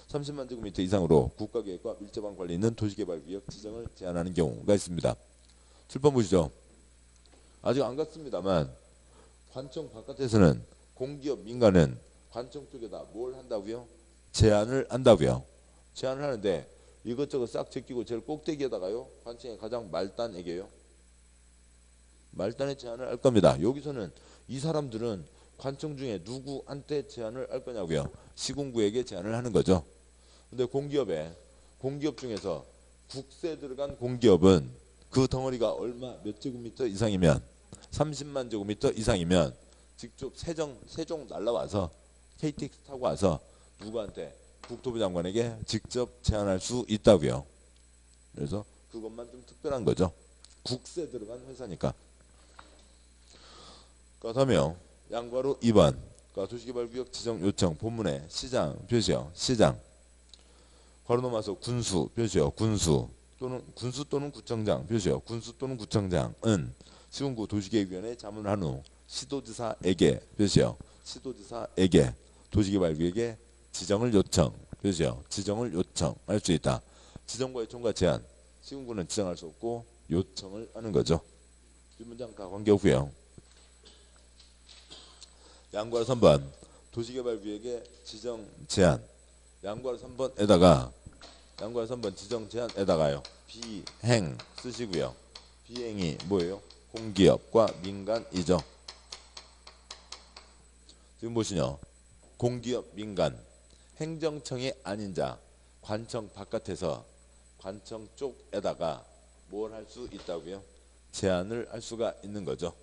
30만 제곱미터 이상으로 국가계획과 밀접한 관리 있는 도시개발구역 지정을 제한하는 경우가 있습니다. 7번 보시죠. 아직 안 갔습니다만 관청 바깥에서는 공기업 민간은 관청 쪽에다 뭘 한다고요? 제한을 한다고요. 제한을 하는데 이것저것 싹 제끼고 제일 꼭대기에다가요. 관청의 가장 말단에게요. 말단에 제한을 할 겁니다. 여기서는 이 사람들은 관청 중에 누구한테 제한을 할 거냐고요? 시군구에게 제한을 하는 거죠. 근데 공기업 중에서 국세 들어간 공기업은 그 덩어리가 얼마 몇 제곱미터 이상이면 30만 제곱미터 이상이면 직접 세종 날라와서 KTX 타고 와서 누구한테 국토부 장관에게 직접 제안할 수 있다고요. 그래서 그것만 좀 특별한 거죠. 국세 들어간 회사니까. 그다음에요. 양괄호 2번. 도시개발구역 지정 요청 본문에 시장 표시요. 시장. 괄호 넘어서 군수 표시요. 군수 또는 구청장 표시요. 군수 또는 구청장은 시군구 도시계획위원회에 자문한 후 시도지사에게 표시요. 시도지사에게 도시개발구역에 지정을 요청 표시요. 지정을 요청할 수 있다. 지정과 요청과 제한. 시군구는 지정할 수 없고 요청을 하는 거죠. 뒷문장 다 관계없고요. 양괄호 3번 도시개발구역의 지정 제한. 양괄호 3번에다가 양괄호 3번 지정 제한에다가요. 비행 쓰시고요. 비행이 뭐예요? 공기업과 민간이죠. 지금 보시죠. 공기업 민간 행정청이 아닌 자 관청 바깥에서 관청 쪽에다가 뭘 할 수 있다고요? 제한을 할 수가 있는 거죠.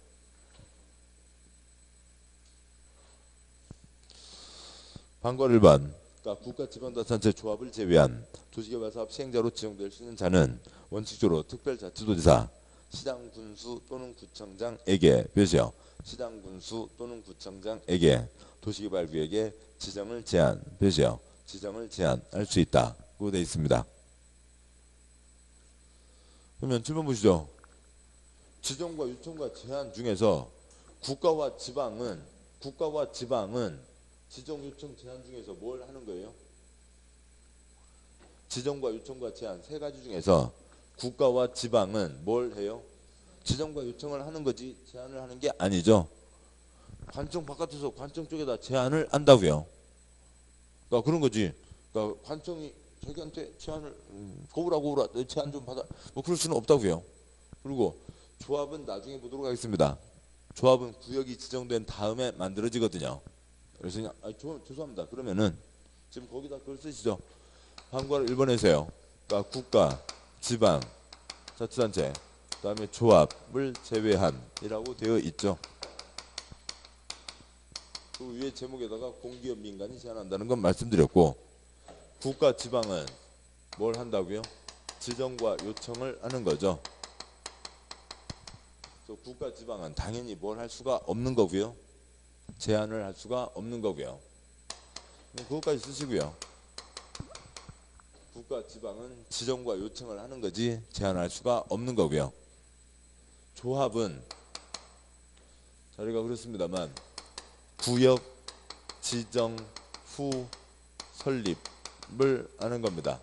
방관 1번 국가지방자치단체 조합을 제외한 도시개발사업 시행자로 지정될 수 있는 자는 원칙적으로 특별자치도지사, 시장군수 또는 구청장에게 표시요. 시장군수 또는 구청장에게 도시개발구역에 지정을 제한 표시요. 지정을 제한할 수 있다고 되어 있습니다. 그러면 7번 보시죠. 지정과 요청과 제한 중에서 국가와 지방은 지정, 요청, 제한 중에서 뭘 하는 거예요? 지정과 요청과 제한 세 가지 중에서 국가와 지방은 뭘 해요? 지정과 요청을 하는 거지 제한을 하는 게 아니죠. 관청 바깥에서 관청 쪽에다 제한을 한다고요. 그러니까 그런 거지. 그러니까 관청이 자기한테 제한을 거우라 너 제한 좀 받아 뭐 그럴 수는 없다고요. 그리고 조합은 나중에 보도록 하겠습니다. 조합은 구역이 지정된 다음에 만들어지거든요. 그래서 그냥 죄송합니다. 그러면은 지금 거기다 그걸 쓰시죠. 방과를 1번에서요. 그러니까 국가, 지방, 자치단체, 그다음에 조합을 제외한이라고 되어 있죠. 그 위에 제목에다가 공기업 민간이 제한한다는 건 말씀드렸고, 국가, 지방은 뭘 한다고요? 지정과 요청을 하는 거죠. 그래서 국가, 지방은 당연히 뭘 할 수가 없는 거고요. 제한을 할 수가 없는 거고요. 그것까지 쓰시고요. 국가, 지방은 지정과 요청을 하는 거지 제한할 수가 없는 거고요. 조합은 자리가 그렇습니다만 구역 지정 후 설립을 하는 겁니다.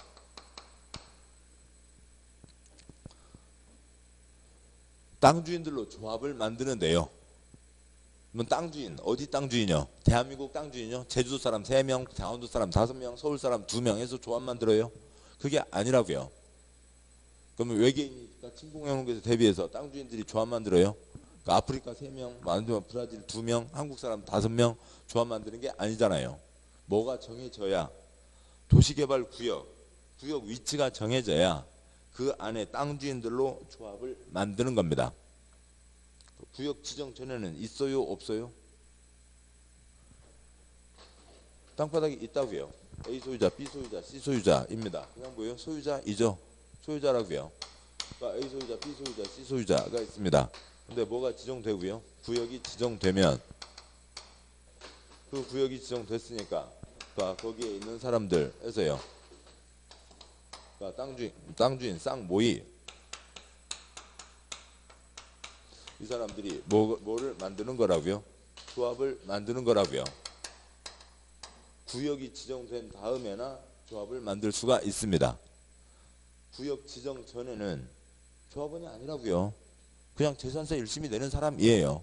땅 주인들로 조합을 만드는데요. 그러면 땅 주인, 어디 땅 주인이요? 대한민국 땅 주인이요? 제주도 사람 3명, 강원도 사람 5명, 서울 사람 2명 해서 조합 만들어요? 그게 아니라고요. 그러면 외계인이니까 침공해오는 것에 대비해서 땅 주인들이 조합 만들어요? 그러니까 아프리카 3명, 브라질 2명, 한국 사람 5명 조합 만드는 게 아니잖아요. 뭐가 정해져야 도시개발 구역 위치가 정해져야 그 안에 땅 주인들로 조합을 만드는 겁니다. 구역 지정 전에는 있어요? 없어요? 땅바닥이 있다고요. A 소유자, B 소유자, C 소유자입니다. 그냥 뭐예요? 소유자이죠. 소유자라고요. 그러니까 A 소유자, B 소유자, C 소유자가 있습니다. 근데 뭐가 지정되고요? 구역이 지정되면 그 구역이 지정됐으니까 거기에 있는 사람들에서요. 땅 주인 쌍모이 이 사람들이 뭐를 만드는 거라고요? 조합을 만드는 거라고요. 구역이 지정된 다음에나 조합을 만들 수가 있습니다. 구역 지정 전에는 조합원이 아니라고요. 그냥 재산세 열심히 내는 사람이에요.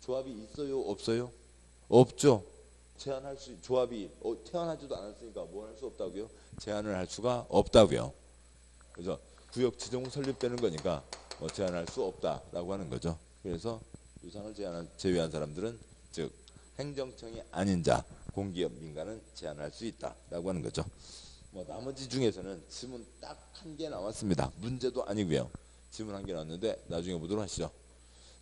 조합이 있어요? 없어요? 없죠. 조합이 태어나지도 않았으니까 뭘 할 수 없다고요? 제한을 할 수가 없다고요. 그래서 구역 지정 후 설립되는 거니까 제한할 수 없다라고 하는 거죠. 그래서 유상을 제외한 사람들은 즉 행정청이 아닌 자, 공기업, 민간은 제한할 수 있다라고 하는 거죠. 뭐 나머지 중에서는 지문 딱 한 개 나왔습니다. 문제도 아니고요. 지문 한 개 나왔는데 나중에 보도록 하시죠.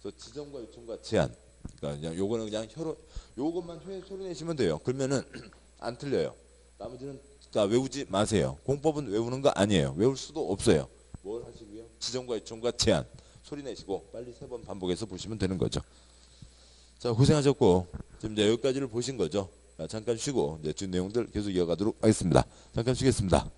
그래서 지정과 요청과 제한. 그러니까 그냥 요거는 그냥 요것만 소리 내시면 돼요. 그러면은 안 틀려요. 나머지는 다 외우지 마세요. 공법은 외우는 거 아니에요. 외울 수도 없어요. 뭘 하시고요? 지정과 요청과 제한. 소리 내시고 빨리 3번 반복해서 보시면 되는 거죠. 자, 고생하셨고 지금 이제 여기까지를 보신 거죠. 자, 잠깐 쉬고 이제 뒷 내용들 계속 이어가도록 하겠습니다. 잠깐 쉬겠습니다.